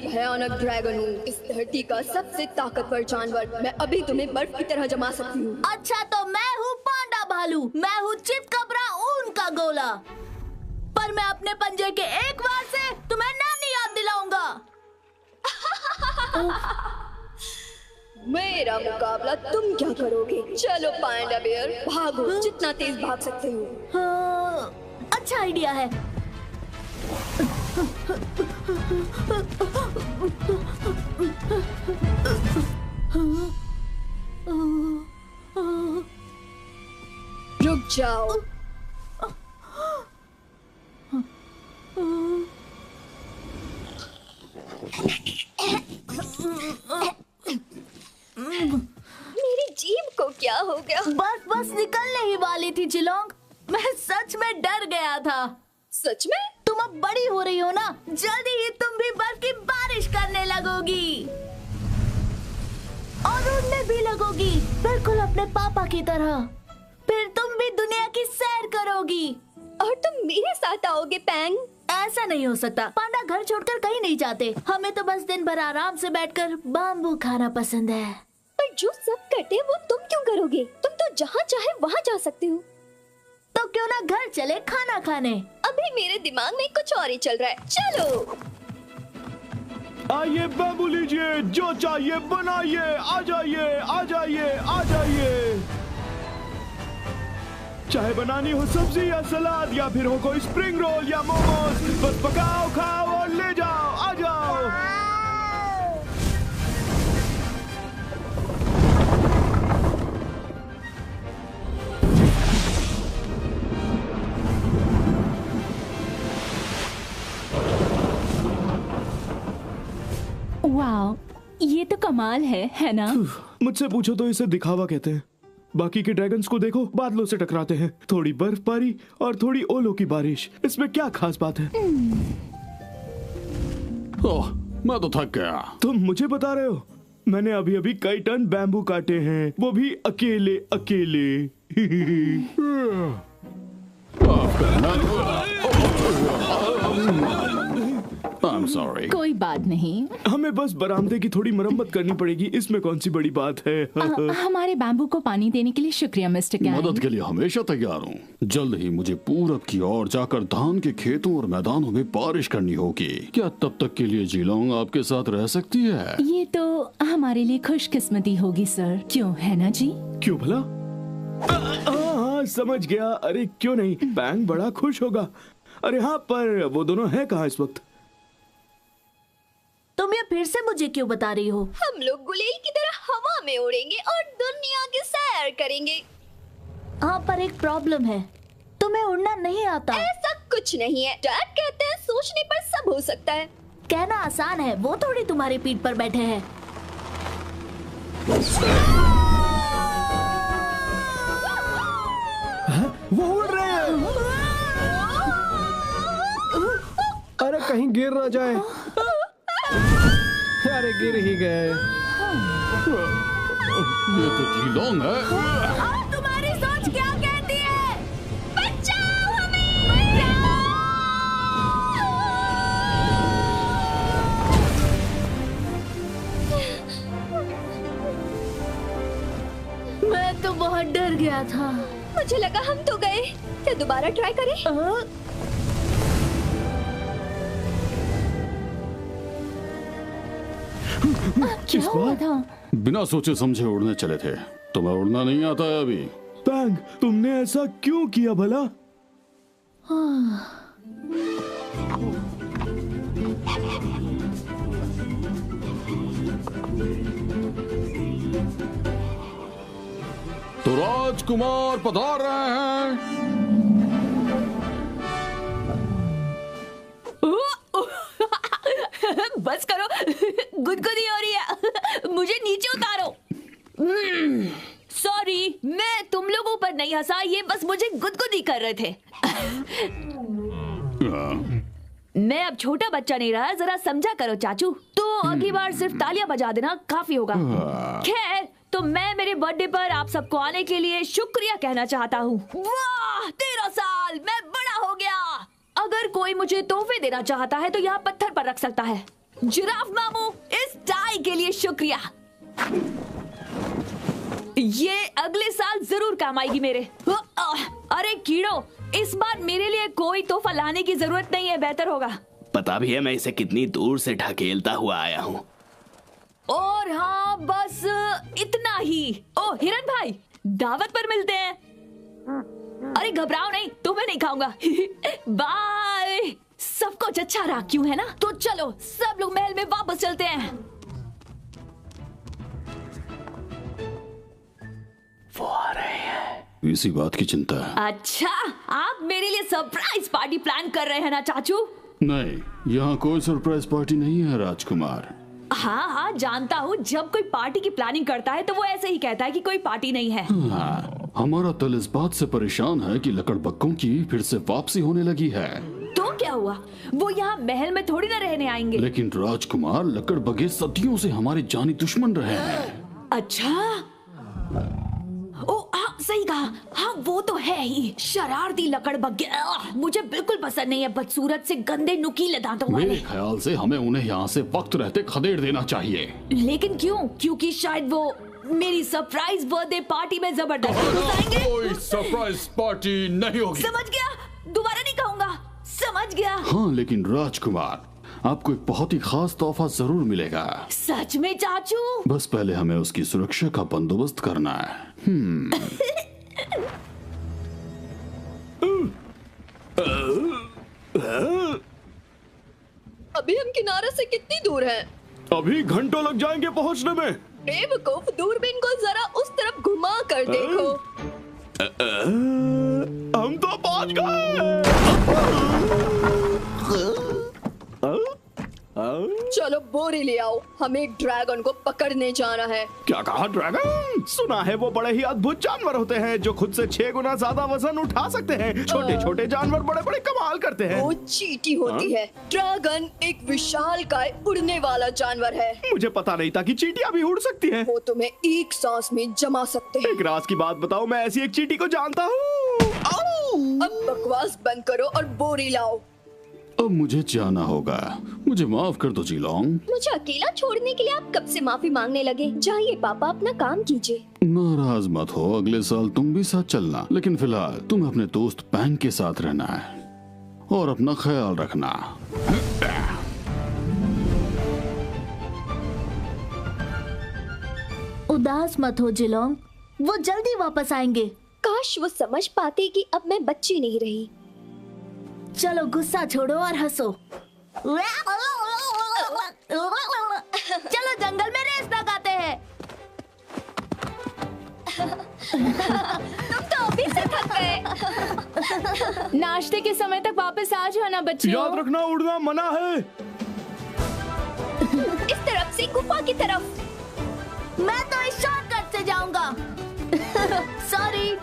भयानक ड्रैगन हूँ, इस धरती का सबसे ताकतवर जानवर। मैं अभी तुम्हें बर्फ की तरह जमा सकती हूँ। अच्छा तो मैं हूँ पांडा भालू, मैं हूँ चितकबरा ऊन का गोला, पर मैं अपने पंजे के एक वार से तुम्हें नानी याद दिलाऊंगा। मेरा मुकाबला तुम क्या करोगे? चलो पांडा बेयर, भागो जितना तेज भाग सकते हो। हाँ, अच्छा आइडिया है। रुक जाओ। मेरी जीभ को क्या हो गया? बस निकलने ही वाली थी जिलोंग, मैं सच में डर गया था। सच में? तुम अब बड़ी हो रही हो ना, जल्दी ही तुम भी बर्फ की बारिश करने लगोगी और उड़ने भी लगोगी, बिल्कुल अपने पापा की तरह। फिर तुम भी दुनिया की सैर करोगी और तुम मेरे साथ आओगे पैंग। ऐसा नहीं हो सकता, पांडा घर छोड़कर कहीं नहीं जाते। हमें तो बस दिन भर आराम से बैठकर बाम्बू खाना पसंद है। पर जो सब करते हैं वो तुम क्यों करोगे? तुम तो जहाँ चाहे वहाँ जा सकते हो। तो क्यों ना घर चले खाना खाने? अभी मेरे दिमाग में कुछ और ही चल रहा है। चलो आइए बाबू लीजिए, जो चाहिए बनाइए, आ जाइए आ जाइए आ जाइए। चाहे बनानी हो सब्जी या सलाद या फिर हो कोई स्प्रिंग रोल या मोमोज, बस पकाओ खाओ और ले जाओ, आ जाओ। वाह, ये तो कमाल है ना? मुझसे पूछो तो इसे दिखावा कहते हैं। बाकी के ड्रैगन्स को देखो, बादलों से टकराते हैं, थोड़ी बर्फबारी और थोड़ी ओलों की बारिश, इसमें क्या खास बात है? ओह, मैं तो थक गया। तुम मुझे बता रहे हो? मैंने अभी अभी कई टन बैम्बू काटे हैं, वो भी अकेले अकेले। I'm sorry. कोई बात नहीं, हमें बस बरामदे की थोड़ी मरम्मत करनी पड़ेगी, इसमें कौन सी बड़ी बात है। हमारे बैम्बू को पानी देने के लिए शुक्रिया मिस्टर कैन। मदद के लिए हमेशा तैयार हूँ। जल्द ही मुझे पूरब की ओर जाकर धान के खेतों और मैदानों में बारिश करनी होगी। क्या तब तक के लिए जिलोंग आपके साथ रह सकती है? ये तो हमारे लिए खुशकिस्मती होगी सर, क्यों है ना जी? क्यों भला? हाँ समझ गया। अरे क्यों नहीं, पैंग बड़ा खुश होगा। अरे हाँ, पर वो दोनों हैं कहाँ इस वक्त? तुम ये फिर से मुझे क्यों बता रही हो? हम लोग गुलेल की तरह हवा में उड़ेंगे और दुनिया की सैर करेंगे। हाँ, पर एक प्रॉब्लम है, तुम्हें उड़ना नहीं आता। ऐसा कुछ नहीं है, डैड कहते हैं सोचने पर सब हो सकता है। कहना आसान है, वो थोड़ी तुम्हारी पीठ पर बैठे हैं। वो उड़ रहे हैं। अरे कहीं गिर ना जाए। अरे गिर ही गए। ये तो जिलोंग है। और तुम्हारी सोच क्या कहती है? बचाओ हमें! मैं तो बहुत डर गया था। मुझे लगा हम तो गए। क्या दोबारा ट्राई करें? क्या हुआ था? बिना सोचे समझे उड़ने चले थे। तुम्हें उड़ना नहीं आता है अभी? पैंग, तुमने ऐसा क्यों किया भला? तो राजकुमार पधार रहे हैं। बस करो, गुदगुदी हो रही है, मुझे नीचे उतारो। सॉरी, मैं तुम लोगों पर नहीं हंसा, ये बस मुझे गुदगुदी कर रहे थे। मैं अब छोटा बच्चा नहीं रहा, जरा समझा करो चाचू। तो अगली बार सिर्फ तालियां बजा देना काफी होगा। खैर, तो मैं मेरे बर्थडे पर आप सबको आने के लिए शुक्रिया कहना चाहता हूँ। वाह, 13 साल, मैं बड़ा हो गया। अगर कोई मुझे तोहफे देना चाहता है तो यहाँ पत्थर पर रख सकता है। जिराफ मामू, इस टाई के लिए शुक्रिया। ये अगले साल जरूर काम आएगी मेरे। अरे कीड़ो, इस बार मेरे लिए कोई तोहफा लाने की जरूरत नहीं है, बेहतर होगा। पता भी है मैं इसे कितनी दूर से ढकेलता हुआ आया हूँ। और हाँ, बस इतना ही। ओ हिरन भाई, दावत पर मिलते हैं। अरे घबराओ नहीं, तुम्हें नहीं खाऊंगा। बाय। सब कुछ अच्छा रहा, क्यों है ना? तो चलो सब लोग महल में वापस चलते हैं। वो आ रहे हैं। इसी बात की चिंता है। अच्छा, आप मेरे लिए सरप्राइज पार्टी प्लान कर रहे हैं ना चाचू? नहीं, यहाँ कोई सरप्राइज पार्टी नहीं है राजकुमार। हाँ हाँ, जानता हूँ। जब कोई पार्टी की प्लानिंग करता है तो वो ऐसे ही कहता है कि कोई पार्टी नहीं है। हाँ, हमारा दल इस बात से परेशान है कि लकड़बग्गों की फिर से वापसी होने लगी है। तो क्या हुआ? वो यहाँ महल में थोड़ी ना रहने आएंगे। लेकिन राजकुमार, लकड़बग्गे सदियों से हमारे जानी दुश्मन रहे हैं। अच्छा, ओ हाँ, सही कहा। हाँ, वो तो है ही, शरारती लकड़बग्गे। मुझे बिल्कुल पसंद नहीं है, बदसूरत से गंदे नुकीले दांतों वाले। मेरे ख्याल से हमें उन्हें यहाँ से वक्त रहते खदेड़ देना चाहिए। लेकिन क्यों? क्योंकि शायद वो मेरी सरप्राइज बर्थडे पार्टी में जबरदस्ती घुसाएंगे। कोई सरप्राइज पार्टी नहीं होगी। समझ गया, दोबारा नहीं कहूँगा। समझ गया। हाँ, लेकिन राजकुमार, आपको एक बहुत ही खास तोहफा जरूर मिलेगा। सच में चाचू? बस पहले हमें उसकी सुरक्षा का बंदोबस्त करना है। अभी हम किनारे से कितनी दूर हैं? अभी घंटों लग जाएंगे पहुंचने में। बेवकूफ, दूरबीन को जरा उस तरफ घुमा कर देखो। हम तो पहुंच गए। चलो बोरी ले आओ, हमें एक ड्रैगन को पकड़ने जाना है। क्या कहा? ड्रैगन? सुना है वो बड़े ही अद्भुत जानवर होते हैं जो खुद से 6 गुना ज्यादा वजन उठा सकते हैं। छोटे छोटे जानवर बड़े बड़े कमाल करते हैं। वो चींटी होती है। ड्रैगन एक विशालकाय उड़ने वाला जानवर है। मुझे पता नहीं था कि चींटियां भी उड़ सकती हैं। वो तुम्हें एक सांस में जमा सकते हैं। एक राज की बात बताओ, मैं ऐसी एक चींटी को जानता हूँ। अब बकवास बंद करो और बोरी लाओ। अब मुझे जाना होगा, मुझे माफ कर दो जीलोंग। मुझे अकेला छोड़ने के लिए आप कब से माफी मांगने लगे? जाइए पापा, अपना काम कीजिए। नाराज मत हो, अगले साल तुम भी साथ चलना। लेकिन फिलहाल तुम्हें अपने दोस्त पैंग के साथ रहना है और अपना ख्याल रखना। उदास मत हो जिलोंग, वो जल्दी वापस आएंगे। काश वो समझ पाते कि अब मैं बच्ची नहीं रही। चलो गुस्सा छोड़ो और हंसो। चलो जंगल में रेस लगाते हैं। तुम तो अभी से थक गए। नाश्ते के समय तक वापस आ जाना बच्चियों। याद रखना, उड़ना मना है। इस तरफ से गुफा की तरफ। मैं तो इस शॉर्टकट से जाऊंगा। सॉरी।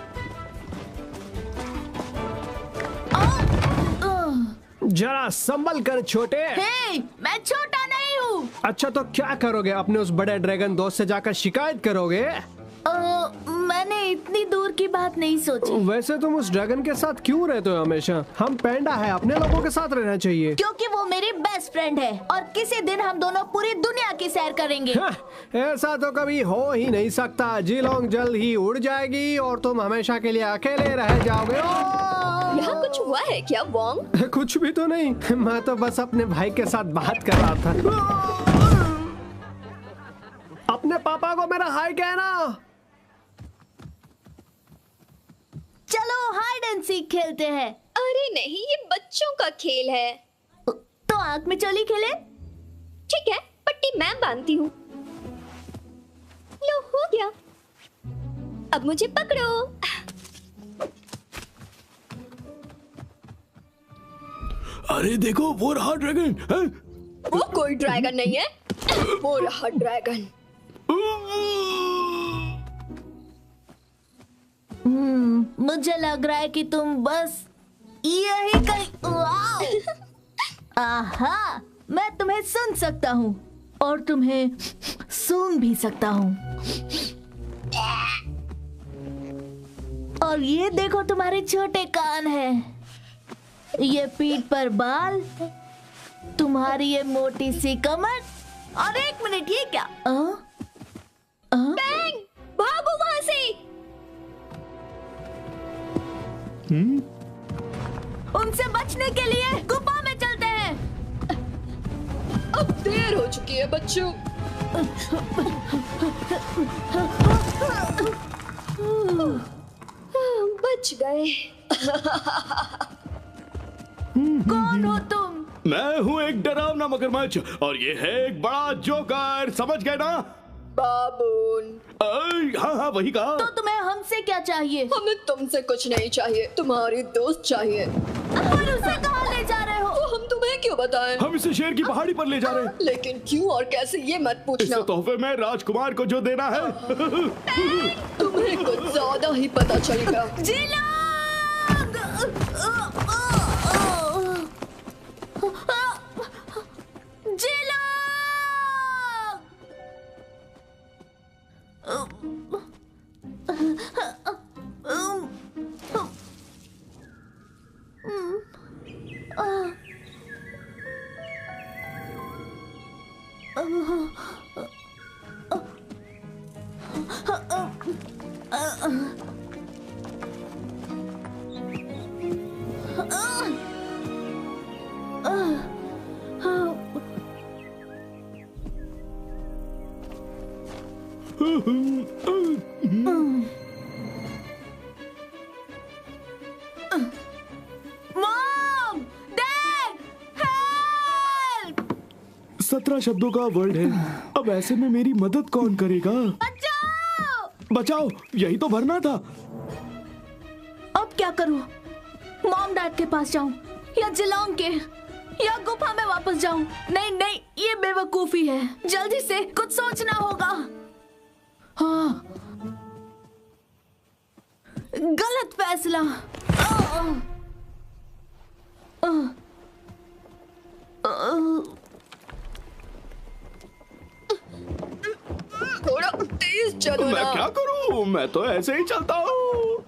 जरा संभल कर छोटे। हे, मैं छोटा नहीं हूँ। अच्छा, तो क्या करोगे? अपने उस बड़े ड्रैगन दोस्त से जाकर शिकायत करोगे? मैंने इतनी दूर की बात नहीं सोची। वैसे तुम उस ड्रैगन के साथ क्यों रहते हो हमेशा? हम पैंडा है, अपने लोगों के साथ रहना चाहिए। क्योंकि वो मेरी बेस्ट फ्रेंड है और किसी दिन हम दोनों पूरी दुनिया की सैर करेंगे। ऐसा तो कभी हो ही नहीं सकता। जीलोंग जल्द ही उड़ जाएगी और तुम हमेशा के लिए अकेले रह जाओगे। यहाँ कुछ हुआ है क्या वोंग? कुछ भी तो नहीं, मैं तो बस अपने भाई के साथ बात कर रहा था। अपने पापा को मेरा हाय कहना। चलो हाइड एंड सीक खेलते हैं। अरे नहीं, ये बच्चों का खेल है। तो आंख में चोली खेले? ठीक है, पट्टी मैं बांधती हूँ। लो, हो गया। अब मुझे पकड़ो। अरे देखो वो रहा ड्रैगन है? वो कोई ड्रैगन नहीं है, वो रहा ड्रैगन। मुझे लग रहा है कि तुम बस यही कहीं। वाओ! आहा, मैं तुम्हें सुन सकता हूँ और तुम्हें सूंघ भी सकता हूँ। और ये देखो तुम्हारे छोटे कान हैं, ये पीठ पर बाल, तुम्हारी ये मोटी सी कमर। और एक मिनट, ये क्या? बैंग, भागो वहां से। उनसे बचने के लिए गुफा में चलते हैं। अब देर हो चुकी है बच्चों। बच गए। कौन हो तुम? मैं हूँ एक डरावना मगरमच्छ और ये है एक बड़ा जोकर, समझ गए ना? बाबून, हाँ हाँ वही कहा। तो तुम्हें हमसे क्या चाहिए? हमें तुमसे कुछ नहीं चाहिए, तुम्हारी दोस्त चाहिए। और उसे कहाँ ले जा रहे हो? तो हम तुम्हें क्यों बताएं? हम इसे शेर की पहाड़ी पर ले जा रहे हैं। लेकिन क्यों और कैसे ये मत पूछना। इसे तोहफे में राजकुमार को जो देना है। तुम्हें कुछ ज्यादा ही पता चलेगा। Mom, dad, help! 17 शब्दों का वर्ड है। अब ऐसे में मेरी मदद कौन करेगा? बचाओ! बचाओ, यही तो भरना था। अब क्या करूं? मॉम डैड के पास जाऊं या जिलोंग के, या गुफा में वापस जाऊं? नहीं नहीं, ये बेवकूफी है। जल्दी से कुछ सोचना होगा। हाँ, गलत फैसला। थोड़ा तेज चलो मैं ना। क्या करूं? मैं तो ऐसे ही चलता हूँ।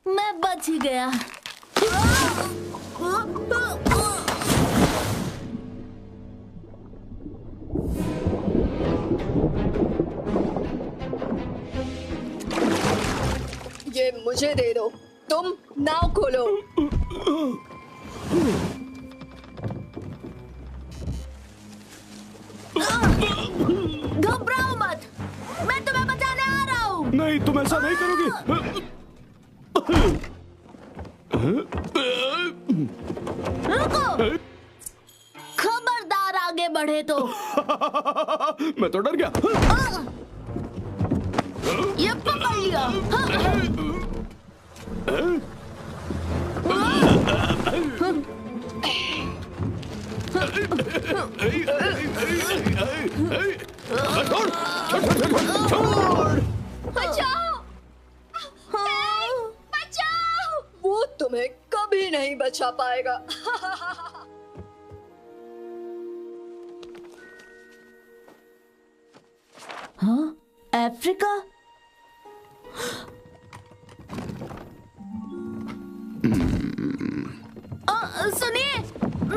मैं बच ही गया। ये मुझे दे दो, तुम नाव खोलो। घबराओ मत, मैं तुम्हें बचाने आ रहा हूँ। नहीं, तुम ऐसा नहीं करोगे। रुको, खबरदार आगे बढ़े तो। मैं तो डर गया। ये पकड़ लिया। बचाओ, बचाओ। वो तुम्हें कभी नहीं बचा पाएगा। हाँ, अफ्रीका? सुनिए,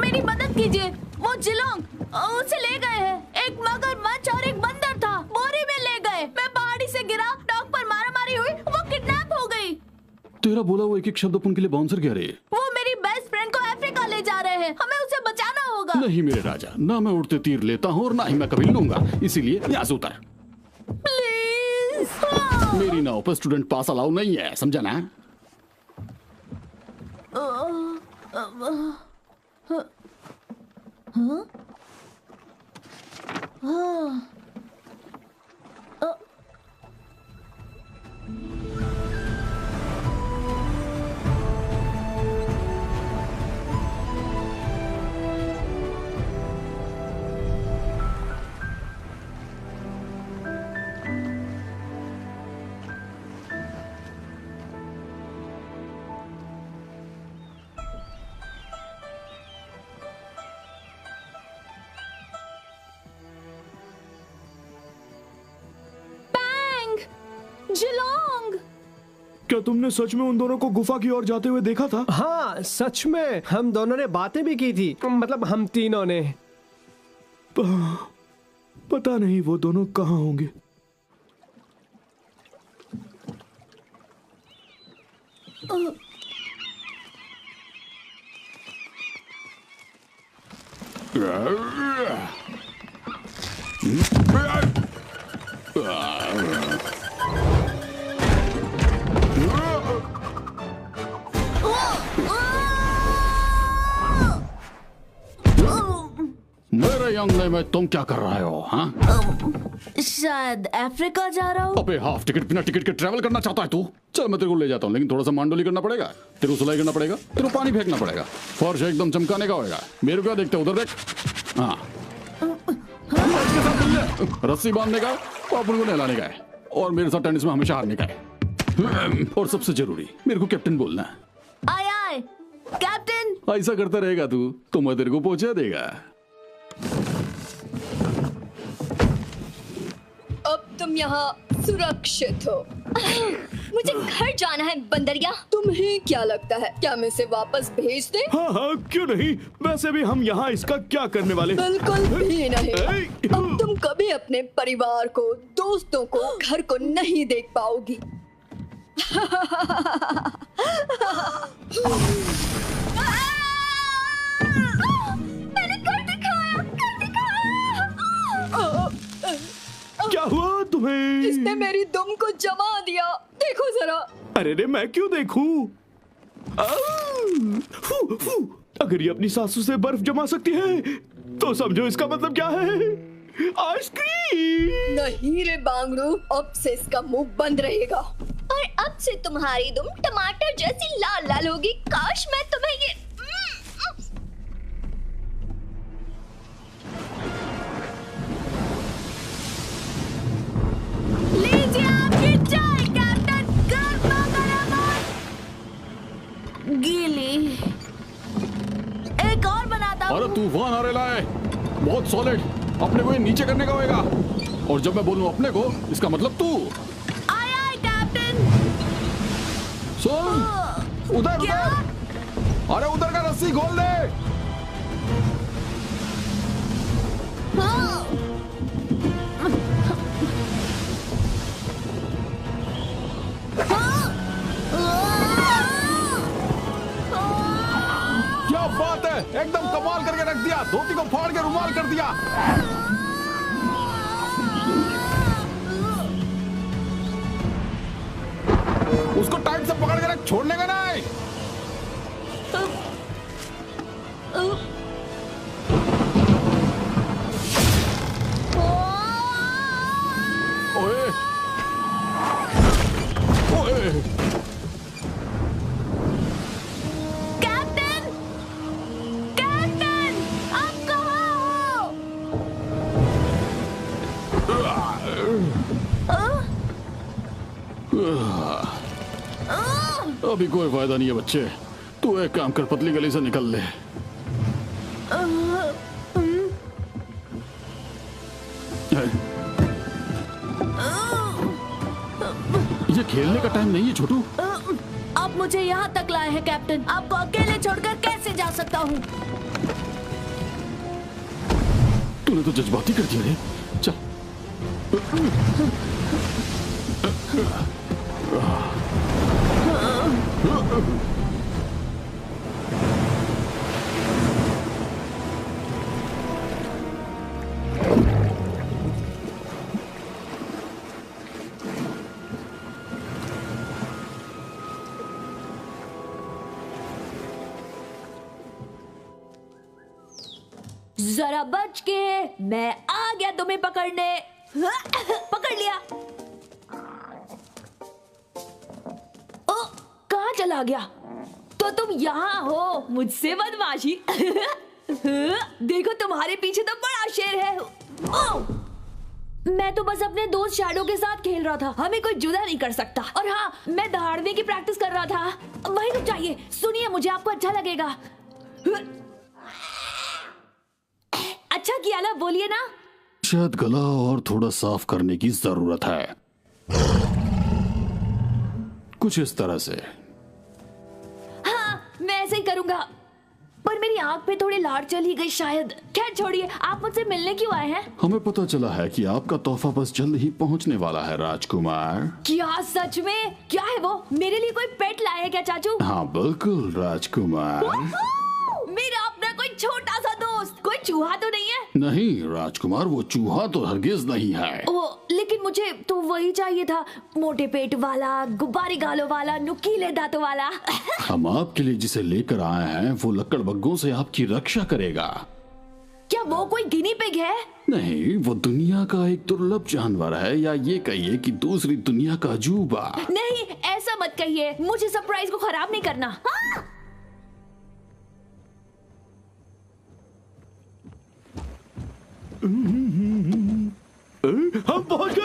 मेरी मदद कीजिए। वो जिलोंग, उसे ले गए हैं। एक मगरमच्छ और एक बंदर था, बोरी में ले गए। मैं पहाड़ी से गिरा, डॉग पर मारामारी हुई, वो किडनैप हो गई। तेरा बोला वो एक एक शब्द अपन के लिए बाउंसर कह रहे हैं। वो मेरी बेस्ट फ्रेंड को अफ्रीका ले जा रहे हैं। हमें उसे बचाना होगा। नहीं मेरे राजा, ना मैं उड़ते तीर लेता हूँ और ना ही मैं कभी लूंगा, इसीलिए यहाँ से उतर। प्लीज। मेरी नाव पर स्टूडेंट पास अलाउ नहीं है, समझा ना? जिलोंग! क्या तुमने सच में उन दोनों को गुफा की ओर जाते हुए देखा था? हाँ सच में, हम दोनों ने बातें भी की थी, मतलब हम तीनों ने। पता नहीं वो दोनों कहाँ होंगे। मेरे यंगले में तुम क्या कर रहे हो? हाँ, शायद अफ्रीका जा रहा हूँ। अबे हाफ टिकट बिना टिकट के ट्रैवल करना चाहता है तू? चल मैं तेरे को ले जाता हूँ, लेकिन थोड़ा सा मांडोली करना पड़ेगा, तेरे को सिलाई करना पड़ेगा, तेरे को पानी फेंकना पड़ेगा, फर्श एकदम चमकाने का होगा। मेरे को क्या देखते, उधर देख। हाँ, रस्सी बांधने का और अपन को नहलाने का है, और मेरे साथ टेनिस में हमेशा हारने का है। और सबसे जरूरी, मेरे को कैप्टन बोलना है। आए आए कैप्टन। ऐसा करता रहेगा तू तो मैं तेरे को पहुंचा देगा। अब तुम यहाँ सुरक्षित हो। मुझे घर जाना है बंदरिया। तुम्हें क्या लगता है, क्या मैं इसे वापस भेज दे? हाँ हाँ क्यों नहीं, वैसे भी हम यहाँ इसका क्या करने वाले? बिल्कुल भी नहीं। अब तुम कभी अपने परिवार को, दोस्तों को, घर को नहीं देख पाओगी। मैंने कर दिखाया, कर दिखाया। क्या हुआ तुम्हें? इसने मेरी दुम को जमा दिया, देखो जरा। अरे रे मैं क्यों देखूं? अगर ये अपनी सासू से बर्फ जमा सकती है तो समझो इसका मतलब क्या है, आइसक्रीम। नहीं रे बांगड़ू, अब से इसका मुंह बंद रहेगा और अब से तुम्हारी दुम टमाटर जैसी लाल लाल होगी। काश मैं तुम्हें ये लीजिए आपकी चाय कैप्टन, गर्मा गर्म गीली। एक और बनाता हूँ। अरे तूफान आ रहा है, बहुत सॉलिड, अपने को ये नीचे करने का होगा। और जब मैं बोलूं अपने को, इसका मतलब तू। आए आए कैप्टन। सुन, उधर उधर, अरे उधर का रस्सी खोल दे। क्या बात है, एकदम कमाल करके रख दिया, धोती को फाड़ के रुमाल कर दिया। उसको टाइट से पकड़ के रख, छोड़ने का नहीं। ओए ओए, कैप्टन, कैप्टन, आप कहाँ हो? अभी कोई फायदा नहीं है बच्चे, तू एक काम कर, पतली गली से निकल ले। ये खेलने का टाइम नहीं है छोटू। आप मुझे यहाँ तक लाए हैं कैप्टन, आपको अकेले छोड़कर कैसे जा सकता हूँ? तूने तो जज्बाती कर दिया रे, चल। जरा बच के, मैं आ गया तुम्हें पकड़ने। पकड़ लिया। ओ, कहाँ चला गया? तो तुम यहाँ हो, मुझसे बदमाशी। देखो तुम्हारे पीछे तो बड़ा शेर है। ओ! मैं तो बस अपने दोस्त शैडो के साथ खेल रहा था, हमें कोई जुदा नहीं कर सकता। और हाँ, मैं दहाड़ने की प्रैक्टिस कर रहा था। वही तो चाहिए। सुनिए, मुझे आपको अच्छा लगेगा। अच्छा किया ना, बोलिए ना। शायद गला और थोड़ा साफ करने की जरूरत है, कुछ इस तरह से। हाँ, मैं ऐसे ही करूंगा। पर मेरी आंख पे थोड़ी लार चली गई शायद। खैर छोड़िए, आप मुझसे मिलने क्यों आए हैं? हमें पता चला है कि आपका तोहफा बस जल्द ही पहुंचने वाला है राजकुमार। क्या सच में? क्या है वो? मेरे लिए कोई पेट लाए है क्या चाचू? हाँ बिल्कुल राजकुमार। मेरा अपना कोई छोटा सा दोस्त। कोई चूहा तो नहीं है? नहीं राजकुमार, वो चूहा तो हरगिज नहीं है। ओ, लेकिन मुझे तो वही चाहिए था, मोटे पेट वाला, गुब्बारे गालों वाला, नुकीले दांतों वाला। हम आपके लिए जिसे लेकर आए हैं वो लकड़बग्गों से आपकी रक्षा करेगा। क्या वो कोई गिनी पिग है? नहीं, वो दुनिया का एक दुर्लभ जानवर है, या ये कहिए कि दूसरी दुनिया का अजूबा। नहीं, ऐसा मत कहिए, मुझे सरप्राइज को खराब नहीं करना। हाँ? हम पहुंच गए।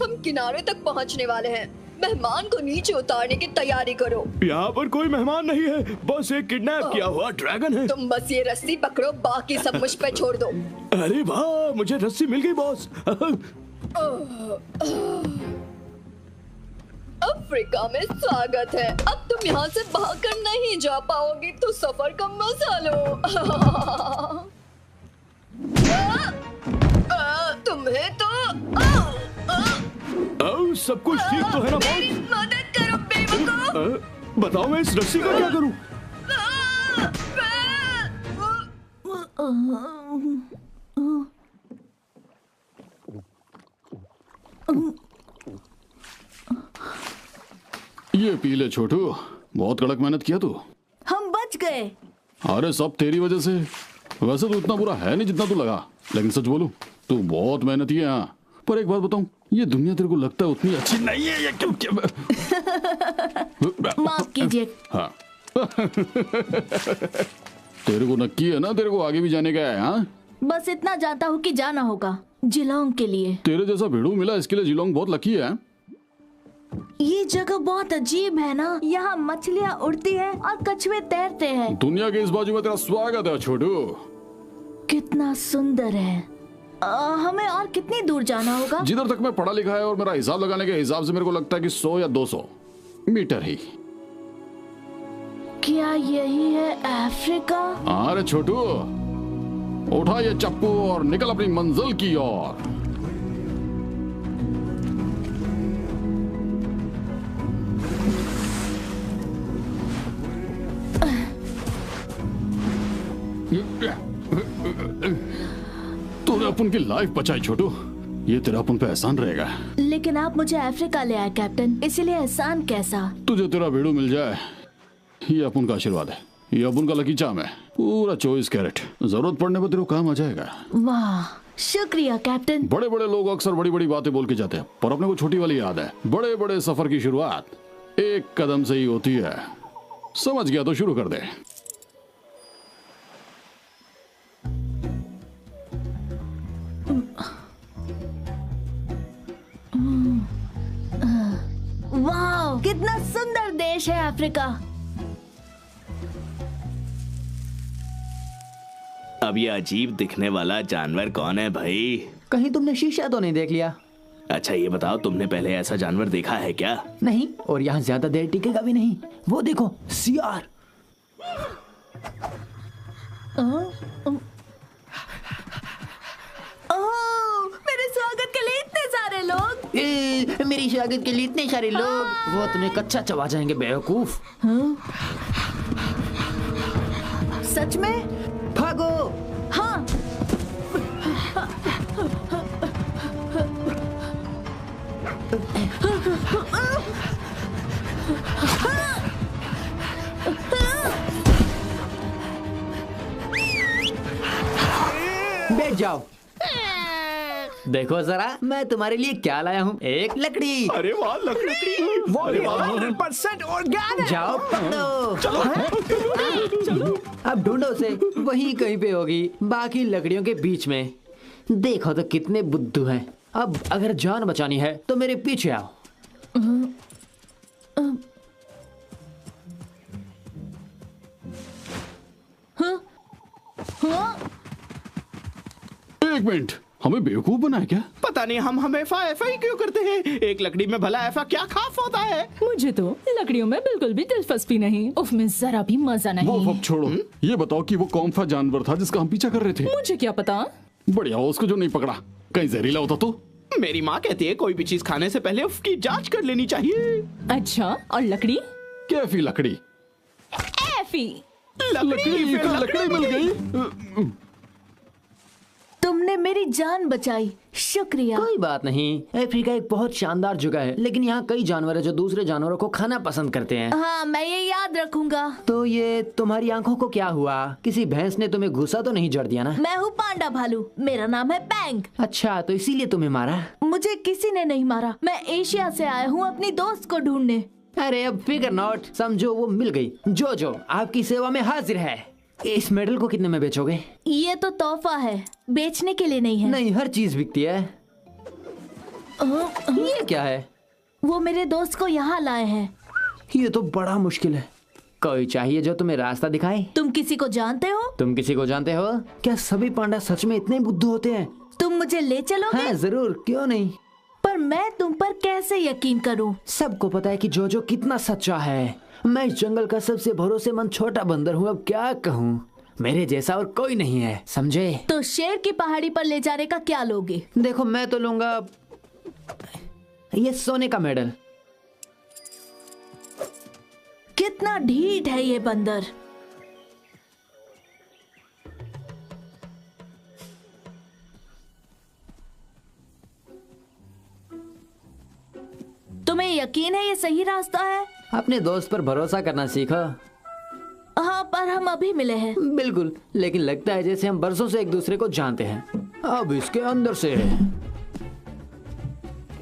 हम किनारे तक पहुंचने वाले हैं। मेहमान को नीचे उतारने की तैयारी करो। यहाँ पर कोई मेहमान नहीं है, बस एक किडनैप किया हुआ ड्रैगन है। तुम बस ये रस्सी पकड़ो, बाकी सब मुझ पे छोड़ दो। अरे वाह, मुझे रस्सी मिल गई बॉस। अफ्रीका में स्वागत है। अब तुम यहाँ से भागकर नहीं जा पाओगी, तो सफर का मजा लो। तुम्हें तो सब कुछ ठीक तो है ना मेरी बॉस? मदद करो बेवकूफ। बताओ मैं इस रस्सी का क्या करूं? ये पी ले छोटू, बहुत कड़क मेहनत किया तू। हम बच गए। अरे सब तेरी वजह से। वैसे तो इतना बुरा है नहीं जितना तू लगा, लेकिन सच बोलूं तू बहुत मेहनती है। हाँ, पर एक बात बताऊं, ये दुनिया तेरे को लगता है उतनी अच्छी नहीं है। ये क्यों? माफ कीजिए। हाँ तेरे को नक्की है ना, तेरे को आगे भी जाने का है। हाँ, बस इतना जानता हूँ कि जाना होगा जिलोंग के लिए। तेरे जैसा भिड़ू मिला, इसके लिए जिलोंग बहुत लकी है। ये जगह बहुत अजीब है ना, यहाँ मछलियाँ उड़ती हैं और कछुए तैरते हैं। दुनिया के इस बाजू में तेरा स्वागत है छोटू। कितना सुंदर है। हमें और कितनी दूर जाना होगा? जिधर तक मैं पढ़ा लिखा है और मेरा हिसाब लगाने के हिसाब से मेरे को लगता है कि 100 या 200 मीटर ही। क्या यही है अफ्रीका? अरे छोटू, उठा ये चप्पू और निकल अपनी मंजिल की ओर। तूने अपन की लाइफ बचाई छोटू, ये तेरा अपन पे एहसान रहेगा। लेकिन आप मुझे अफ्रीका ले आए कैप्टन, इसलिए एहसान कैसा? तुझे तेरा भेड़ू मिल जाए, ये अपन का आशीर्वाद है। ये अपन का लकी चार्म है, पूरा 24 कैरेट। जरूरत पड़ने पर तेरे को काम आ जाएगा। वाह, शुक्रिया कैप्टन। बड़े बड़े लोग अक्सर बड़ी बड़ी बातें बोल के जाते हैं, पर अपने को छोटी वाली याद है। बड़े बड़े सफर की शुरुआत एक कदम से ही होती है। समझ गया तो शुरू कर दे। वाह, कितना सुंदर देश है अफ्रीका। अब ये अजीब दिखने वाला जानवर कौन है भाई? कहीं तुमने शीशा तो नहीं देख लिया? अच्छा ये बताओ, तुमने पहले ऐसा जानवर देखा है क्या? नहीं, और यहाँ ज्यादा देर टिकेगा भी नहीं। वो देखो, सियार। मेरे स्वागत के लिए इतने सारे लोग। मेरी स्वागत के लिए इतने सारे लोग। वो तुम्हें कच्चा चबा जाएंगे बेवकूफ। सच में? भागो। हाँ। बैठ जाओ। देखो जरा मैं तुम्हारे लिए क्या लाया हूँ, एक लकड़ी। अरे वाह, लकड़ी! वो भी 100% ऑर्गेनिक। जाओ पकड़ो। चलो। अब ढूंढो उसे, वहीं कहीं पे होगी, बाकी लकड़ियों के बीच में। देखो तो कितने बुद्धू हैं। अब अगर जान बचानी है तो मेरे पीछे आओ। एक मिनट, हमें बेवकूफ बना है क्या? पता नहीं हम एफा क्यों करते हैं। एक लकड़ी में भला ऐसा क्या खास होता है? मुझे तो लकड़ियों में बिल्कुल भी दिलचस्पी नहीं, उसमें जरा भी मजा वो नहीं। अब छोड़ो, ये बताओ कि वो कौन सा जानवर था जिसका हम पीछा कर रहे थे? मुझे क्या पता। बढ़िया हो उसको जो नहीं पकड़ा, कहीं जहरीला होता तो। मेरी माँ कहती है कोई भी चीज खाने से पहले उसकी जांच कर लेनी चाहिए। अच्छा, और लकड़ी? कैफी लकड़ी। एफी। लकड़ी मिल गई। तुमने मेरी जान बचाई, शुक्रिया। कोई बात नहीं, अफ्रीका एक बहुत शानदार जगह है, लेकिन यहाँ कई जानवर हैं जो दूसरे जानवरों को खाना पसंद करते हैं। हाँ, मैं ये याद रखूंगा। तो ये तुम्हारी आंखों को क्या हुआ? किसी भैंस ने तुम्हें घुसा तो नहीं जड़ दिया ना? मैं हूँ पांडा भालू, मेरा नाम है पैंग। अच्छा, तो इसीलिए तुम्हें मारा? मुझे किसी ने नहीं मारा, मैं एशिया से आया हूँ अपनी दोस्त को ढूंढने। अरे अब फिकर नॉट, समझो वो मिल गई। जो आपकी सेवा में हाजिर है। इस मेडल को कितने में बेचोगे? ये तो तोहफा है, बेचने के लिए नहीं है। नहीं, हर चीज बिकती है। ये क्या है? वो मेरे दोस्त को यहाँ लाए हैं। ये तो बड़ा मुश्किल है। कोई चाहिए जो तुम्हें रास्ता दिखाए। तुम किसी को जानते हो? तुम किसी को जानते हो? क्या सभी पांडा सच में इतने बुद्धू होते हैं? तुम मुझे ले चलोगे? हाँ जरूर, क्यों नहीं। पर मैं तुम पर कैसे यकीन करूं? सबको पता है कि जोजो कितना सच्चा है। मैं इस जंगल का सबसे भरोसेमंद छोटा बंदर हूँ, अब क्या कहूँ। मेरे जैसा और कोई नहीं है, समझे? तो शेर की पहाड़ी पर ले जाने का क्या लोगे? देखो, मैं तो लूंगा ये सोने का मेडल। कितना ढीठ है ये बंदर। तुम्हें यकीन है ये सही रास्ता है? अपने दोस्त पर भरोसा करना सीखो। हाँ, पर हम अभी मिले हैं। बिल्कुल, लेकिन लगता है जैसे हम बरसों से एक दूसरे को जानते हैं। अब इसके अंदर से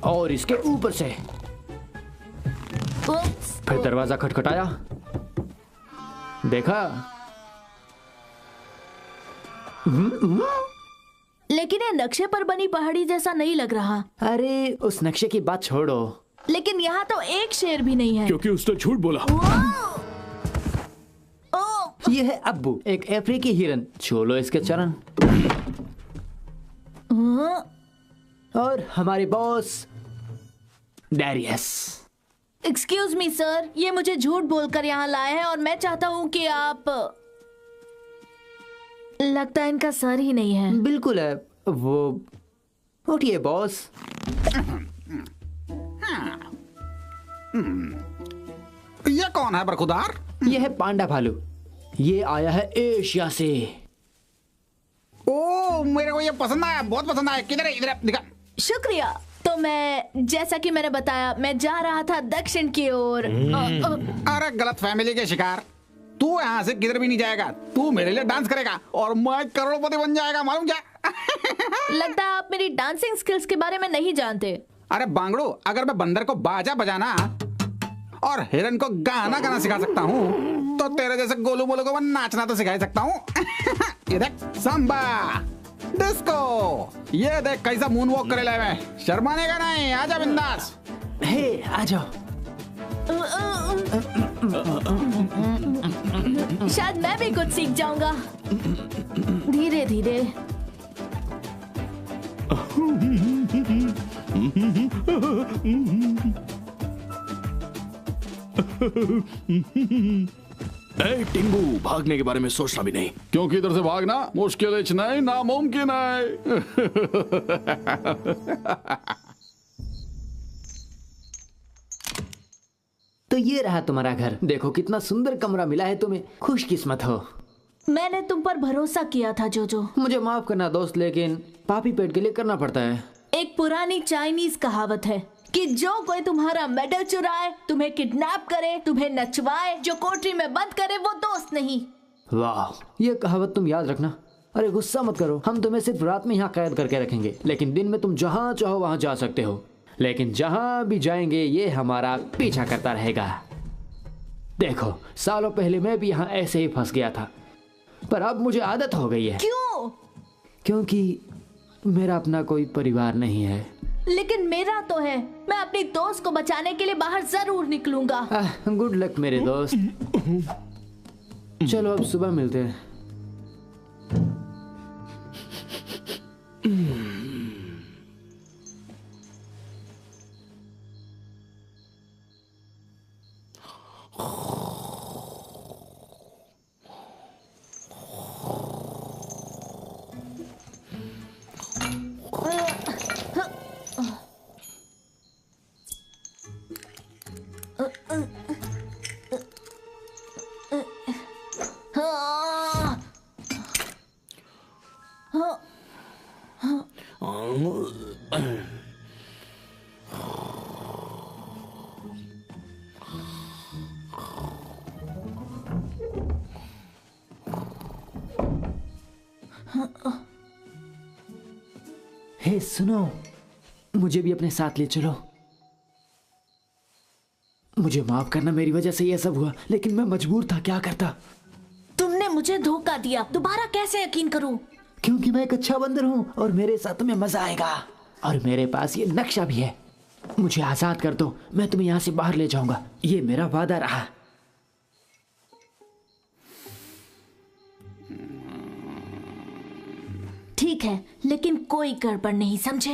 और इसके ऊपर से। उप्स। फिर दरवाजा खटखटाया, देखा? लेकिन ये नक्शे पर बनी पहाड़ी जैसा नहीं लग रहा। अरे उस नक्शे की बात छोड़ो। लेकिन यहाँ तो एक शेर भी नहीं है। क्योंकि उसने झूठ बोला। ओह! ये है अब्बू, एक अफ्रीकी हिरन। छू लो इसके चरण। और हमारे boss Darius. Excuse me sir, ये मुझे झूठ बोलकर यहाँ लाए हैं और मैं चाहता हूँ कि आप। लगता है इनका सर ही नहीं है। बिल्कुल है वो। उठिए बॉस। ये कौन है बरखुदार? ये है पांडा भालू, ये आया है एशिया से। ओ, मेरे को ये पसंद आया, बहुत पसंद आया। किधर है? इधर दिखा। शुक्रिया। तो मैं, जैसा कि मैंने बताया, मैं जा रहा था दक्षिण की ओर। अरे गलत फैमिली के शिकार। तू यहाँ से किधर भी नहीं जाएगा। तू मेरे लिए डांस करेगा और मैं करोड़पति बन जाएगा, मालूम क्या? लगता है आप मेरी डांसिंग स्किल्स के बारे में नहीं जानते। अरे बांगड़ू, अगर मैं बंदर को बाजा बजाना और हिरन को गाना गाना सिखा सकता हूँ, तो तेरे जैसे गोलू मोलू को मैं नाचना तो सिखा ही सकता हूँ। ये देख, सांबा, डिस्को, ये देख कैसा मून वॉक करे ले। मैं शर्माने का नहीं, आजा बिंदास। हे आ जाओ। शायद मैं भी कुछ सीख जाऊंगा धीरे धीरे। टिंगू, भागने के बारे में सोचना भी नहीं। क्योंकि इधर से भागना मुश्किल नहीं, नामुमकिन है। तो ये रहा तुम्हारा घर। देखो कितना सुंदर कमरा मिला है तुम्हें, खुशकिस्मत हो। मैंने तुम पर भरोसा किया था जोजो। मुझे माफ करना दोस्त, लेकिन पापी पेट के लिए करना पड़ता है। एक पुरानी चाइनीज कहावत है कि जो कोई तुम्हारा मेडल चुराए, तुम्हें किडनैप करे, तुम्हें नचवाए, जो कोठरी में बंद करे, वो दोस्त नहीं। वाह, ये कहावत तुम याद रखना। अरे गुस्सा मत करो, हम तुम्हें सिर्फ रात में यहाँ कैद करके रखेंगे, लेकिन दिन में तुम जहाँ चाहो वहाँ जा सकते हो। लेकिन जहाँ भी जाएंगे ये हमारा पीछा करता रहेगा। देखो, सालों पहले मैं भी यहाँ ऐसे ही फंस गया था, पर अब मुझे आदत हो गई है। क्यों? क्योंकि मेरा अपना कोई परिवार नहीं है। लेकिन मेरा तो है। मैं अपनी दोस्त को बचाने के लिए बाहर जरूर निकलूंगा। गुड लक मेरे दोस्त। चलो अब सुबह मिलते हैं। हे सुनो, मुझे भी अपने साथ ले चलो। मुझे माफ करना, मेरी वजह से ये सब हुआ, लेकिन मैं मजबूर था, क्या करता। तुमने मुझे धोखा दिया, दोबारा कैसे यकीन करूं? क्योंकि मैं एक अच्छा बंदर हूँ और मेरे साथ तुम्हें मजा आएगा। और मेरे पास ये नक्शा भी है। मुझे आजाद कर दो, मैं तुम्हें यहाँ से बाहर ले जाऊंगा। ये मेरा वादा रहा। ठीक है, लेकिन कोई गड़बड़ नहीं, समझे?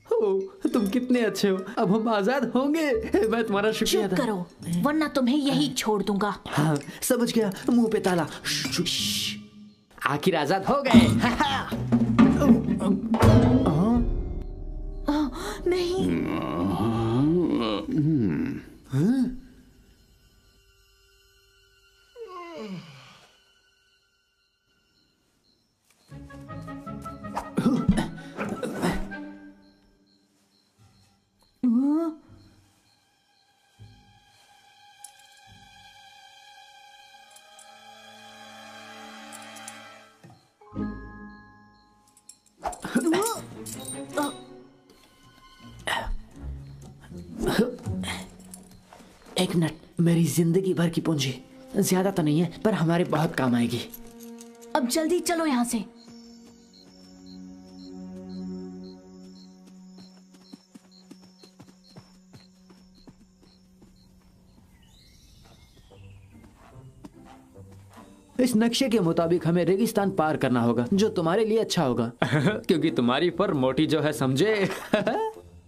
हो, तुम कितने अच्छे हो। अब हम आजाद होंगे। मैं तुम्हारा शुक्रिया चुप करो, वरना तुम्हें यही छोड़ दूंगा। हाँ, समझ गया। मुंह पे ताला। आखिर आजाद हो गए। नहीं। एक मिनट, मेरी जिंदगी भर की पूंजी, ज्यादा तो नहीं है पर हमारे बहुत काम आएगी। अब जल्दी चलो यहाँ से। इस नक्शे के मुताबिक हमें रेगिस्तान पार करना होगा, जो तुम्हारे लिए अच्छा होगा। क्योंकि तुम्हारी फर मोटी जो है, समझे?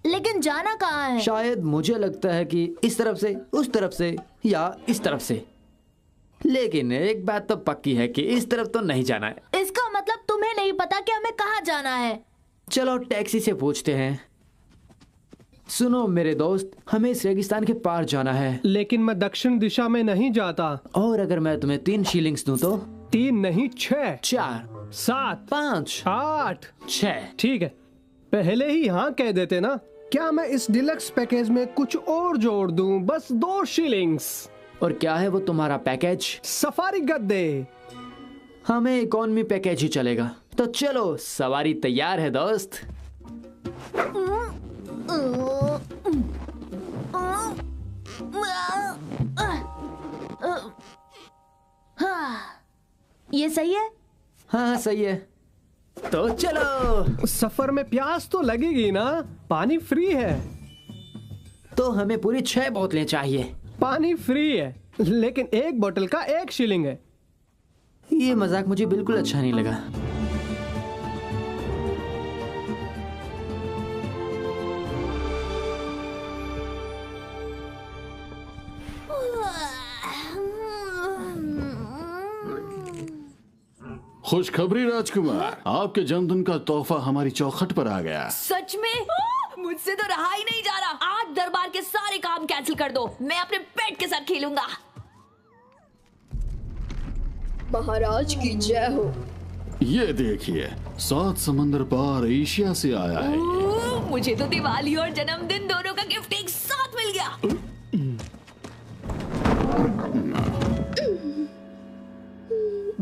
लेकिन जाना कहाँ है? शायद मुझे लगता है कि इस तरफ से, उस तरफ से या इस तरफ से। लेकिन एक बात तो पक्की है कि इस तरफ तो नहीं जाना है। इसका मतलब तुम्हें नहीं पता कि हमें कहाँ जाना है? चलो टैक्सी से पूछते हैं। सुनो मेरे दोस्त, हमें इस रेगिस्तान के पार जाना है। लेकिन मैं दक्षिण दिशा में नहीं जाता। और अगर मैं तुम्हें 3 शीलिंग्स दूं तो? 3 नहीं, 6, 4, 7, 5, 8, 6। ठीक है, पहले ही हाँ कह देते ना। क्या मैं इस डिलक्स पैकेज में कुछ और जोड़ दूं? बस 2 शीलिंग्स। और क्या है वो तुम्हारा पैकेज? सफारी गद्दे। हमें इकोनॉमी पैकेज ही चलेगा। तो चलो, सवारी तैयार है दोस्त। ये सही है? हाँ सही है। तो चलो। सफर में प्यास तो लगेगी ना? पानी फ्री है। तो हमें पूरी 6 बोतलें चाहिए। पानी फ्री है, लेकिन एक बोतल का 1 शीलिंग है। ये मजाक मुझे बिल्कुल अच्छा नहीं लगा। खुशखबरी राजकुमार, आपके जन्मदिन का तोहफा हमारी चौखट पर आ गया। सच में? मुझसे तो रहा ही नहीं जा रहा। आज दरबार के सारे काम कैंसिल कर दो, मैं अपने पेट के साथ खेलूंगा। महाराज की जय हो। ये देखिए, 7 समंदर पार एशिया से आया है। मुझे तो दिवाली और जन्मदिन दोनों का गिफ्ट एक साथ मिल गया।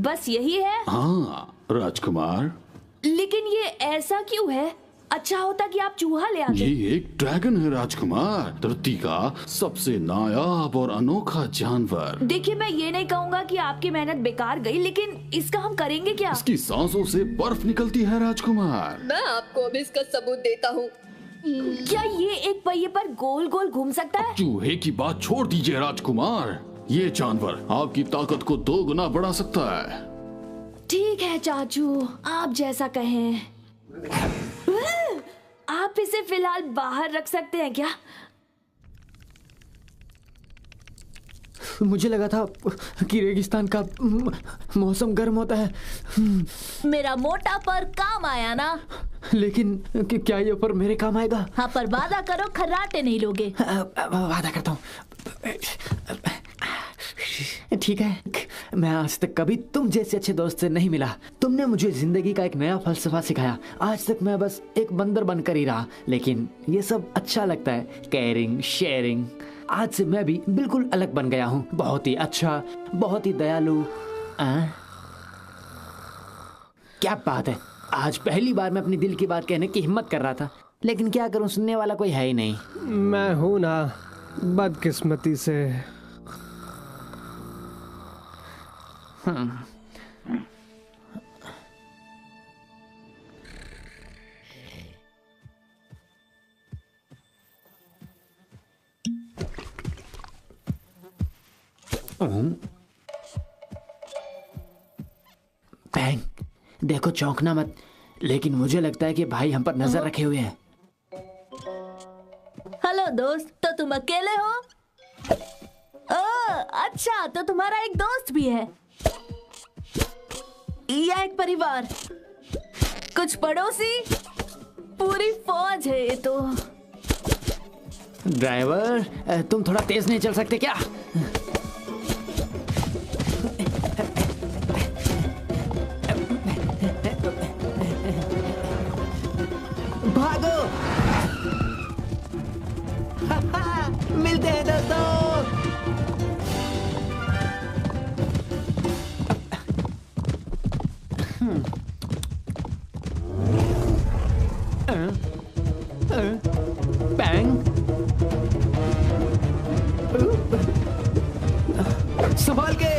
बस यही है? हाँ राजकुमार। लेकिन ये ऐसा क्यों है? अच्छा होता कि आप चूहा ले आते। ये एक ड्रैगन है राजकुमार, धरती का सबसे नायाब और अनोखा जानवर। देखिए, मैं ये नहीं कहूँगा कि आपकी मेहनत बेकार गई, लेकिन इसका हम करेंगे क्या? इसकी सांसों से बर्फ निकलती है राजकुमार। मैं आपको अभी इसका सबूत देता हूँ। क्या ये एक पहिए पर गोल गोल घूम सकता है? चूहे की बात छोड़ दीजिए राजकुमार, ये जानवर आपकी ताकत को 2 गुना बढ़ा सकता है। ठीक है चाचू, आप जैसा कहें। आप इसे फिलहाल बाहर रख सकते हैं क्या? मुझे लगा था कि रेगिस्तान का मौसम गर्म होता है। मेरा मोटा पर काम आया ना? लेकिन क्या ये पर मेरे काम आएगा? हाँ, पर वादा करो खर्राटे नहीं लोगे। वादा करता हूँ। ठीक है, मैं आज तक कभी तुम जैसे अच्छे दोस्त से नहीं मिला। तुमने मुझे जिंदगी का एक नया फलसफा सिखाया। आज तक मैं बस एक बंदर बनकर ही रहा, लेकिन ये सब अच्छा लगता है। Caring, sharing. आज से मैं भी बिल्कुल अलग बन गया हूँ। बहुत ही अच्छा, बहुत ही दयालु। क्या बात है, आज पहली बार मैं अपनी दिल की बात कहने की हिम्मत कर रहा था, लेकिन क्या करूँ, सुनने वाला कोई है ही नहीं। मैं हूँ ना, बदकिस्मती से। बैंग, देखो चौंकना मत, लेकिन मुझे लगता है कि भाई हम पर नजर रखे हुए हैं। हेलो दोस्त, तो तुम अकेले हो? अच्छा, तो तुम्हारा एक दोस्त भी है या एक परिवार? कुछ पड़ोसी? पूरी फौज है ये तो। ड्राइवर, तुम थोड़ा तेज नहीं चल सकते क्या? भागो! मिलते हैं दोस्तों। बैंग, संभाल के।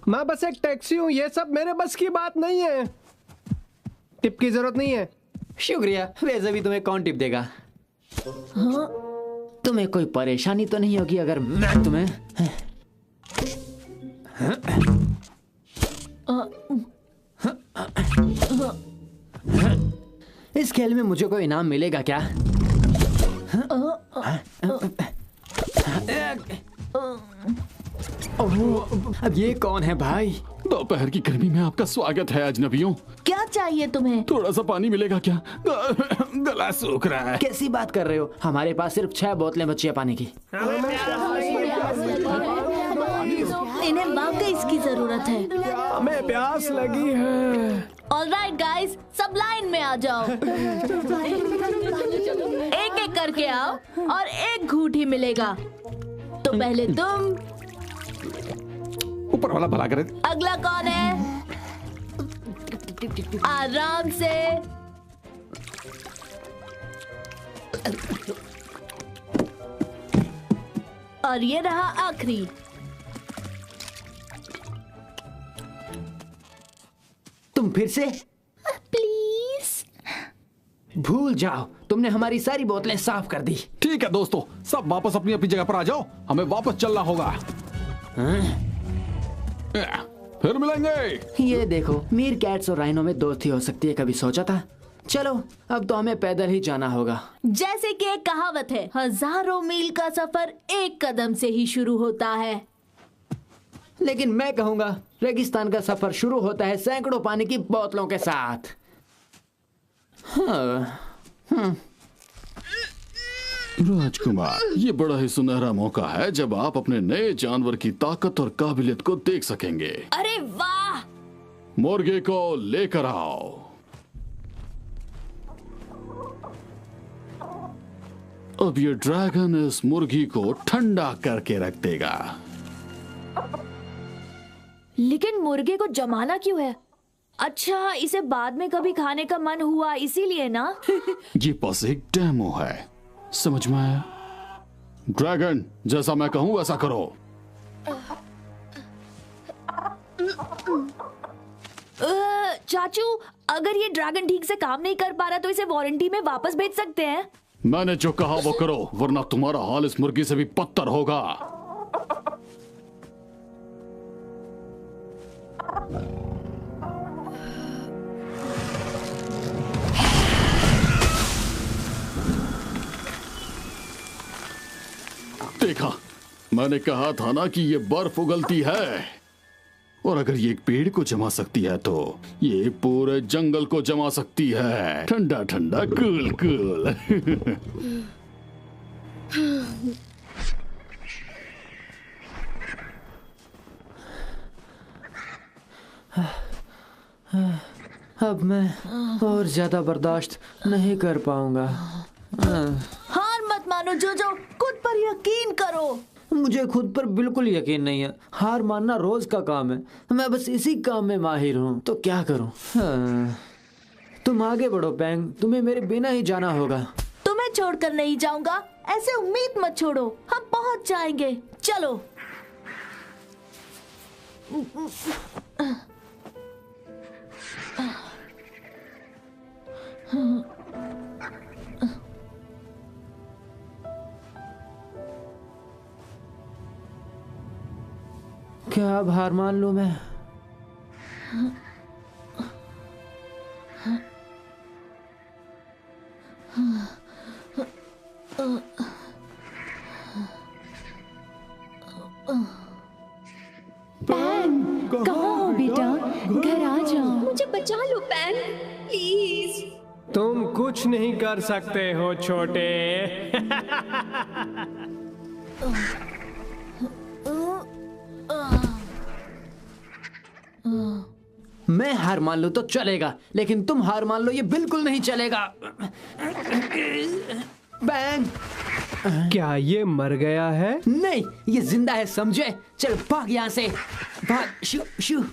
मैं बस एक टैक्सी हूँ, ये सब मेरे बस की बात नहीं है। टिप की जरूरत नहीं है। शुक्रिया। वैसे भी तुम्हें कौन टिप देगा? हाँ? तुम्हें कोई परेशानी तो नहीं होगी अगर मैं तुम्हें इस खेल में मुझे कोई इनाम मिलेगा क्या? अब ये कौन है भाई? दोपहर की गर्मी में आपका स्वागत है अजनबियों। क्या चाहिए तुम्हें? थोड़ा सा पानी मिलेगा क्या? गला सूख रहा है। कैसी बात कर रहे हो? हमारे पास सिर्फ 6 बोतलें बची है पानी की। इन्हें वाकई इसकी जरूरत है। हमें प्यास लगी है। ऑलराइट गाइस, सब लाइन में आ जाओ। एक एक करके आओ और एक घूंट ही मिलेगा। तो पहले तुम, ऊपर वाला भला करे। अगला कौन है? आराम से। और ये रहा आखिरी। तुम फिर से? प्लीज। भूल जाओ, तुमने हमारी सारी बोतलें साफ कर दी। ठीक है दोस्तों, सब वापस अपनी अपनी जगह पर आ जाओ। हमें वापस चलना होगा। फिर मिलेंगे। ये देखो, मीर कैट्स और राइनो में दोस्ती हो सकती है, कभी सोचा था? चलो अब तो हमें पैदल ही जाना होगा। जैसे कि एक कहावत है, हजारों मील का सफर एक कदम से ही शुरू होता है। लेकिन मैं कहूंगा रेगिस्तान का सफर शुरू होता है सैकड़ों पानी की बोतलों के साथ। राजकुमार, ये बड़ा ही सुनहरा मौका है जब आप अपने नए जानवर की ताकत और काबिलियत को देख सकेंगे। अरे वाह! मुर्गे को लेकर आओ। अब ये ड्रैगन इस मुर्गी को ठंडा करके रख देगा। लेकिन मुर्गे को जमाना क्यों है? अच्छा, इसे बाद में कभी खाने का मन हुआ इसीलिए ना? ये बस एक डेमो है, समझ में आया? ड्रैगन, जैसा मैं कहूं वैसा करो। चाचू, अगर ये ड्रैगन ठीक से काम नहीं कर पा रहा तो इसे वारंटी में वापस भेज सकते हैं। मैंने जो कहा वो करो, वरना तुम्हारा हाल इस मुर्गी से भी बदतर होगा। देखा, मैंने कहा था ना कि ये बर्फ उगलती है, और अगर ये एक पेड़ को जमा सकती है तो ये पूरे जंगल को जमा सकती है। ठंडा ठंडा, कूल कूल। अब मैं और ज्यादा बर्दाश्त नहीं कर पाऊंगा। हार मत मानो जोजो, खुद पर यकीन करो। मुझे खुद पर बिल्कुल यकीन नहीं है। हार मानना रोज का काम है, मैं बस इसी काम में माहिर हूँ, तो क्या करूँ। तुम आगे बढ़ो बैंग, तुम्हें मेरे बिना ही जाना होगा। तुम्हें छोड़कर नहीं जाऊंगा, ऐसे उम्मीद मत छोड़ो, हम पहुंच जाएंगे। चलो। क्या अब हार मान लूं मैं? कहाँ हो बेटा? घर आ जाओ। मुझे बचा लो पैन, प्लीज। तुम कुछ नहीं कर सकते हो छोटे। मैं हार मान लूं तो चलेगा, लेकिन तुम हार मान लो ये बिल्कुल नहीं चलेगा। बैंग! क्या ये मर गया है? नहीं, ये जिंदा है, समझे? चल भाग यहाँ से, भाग। शू शू।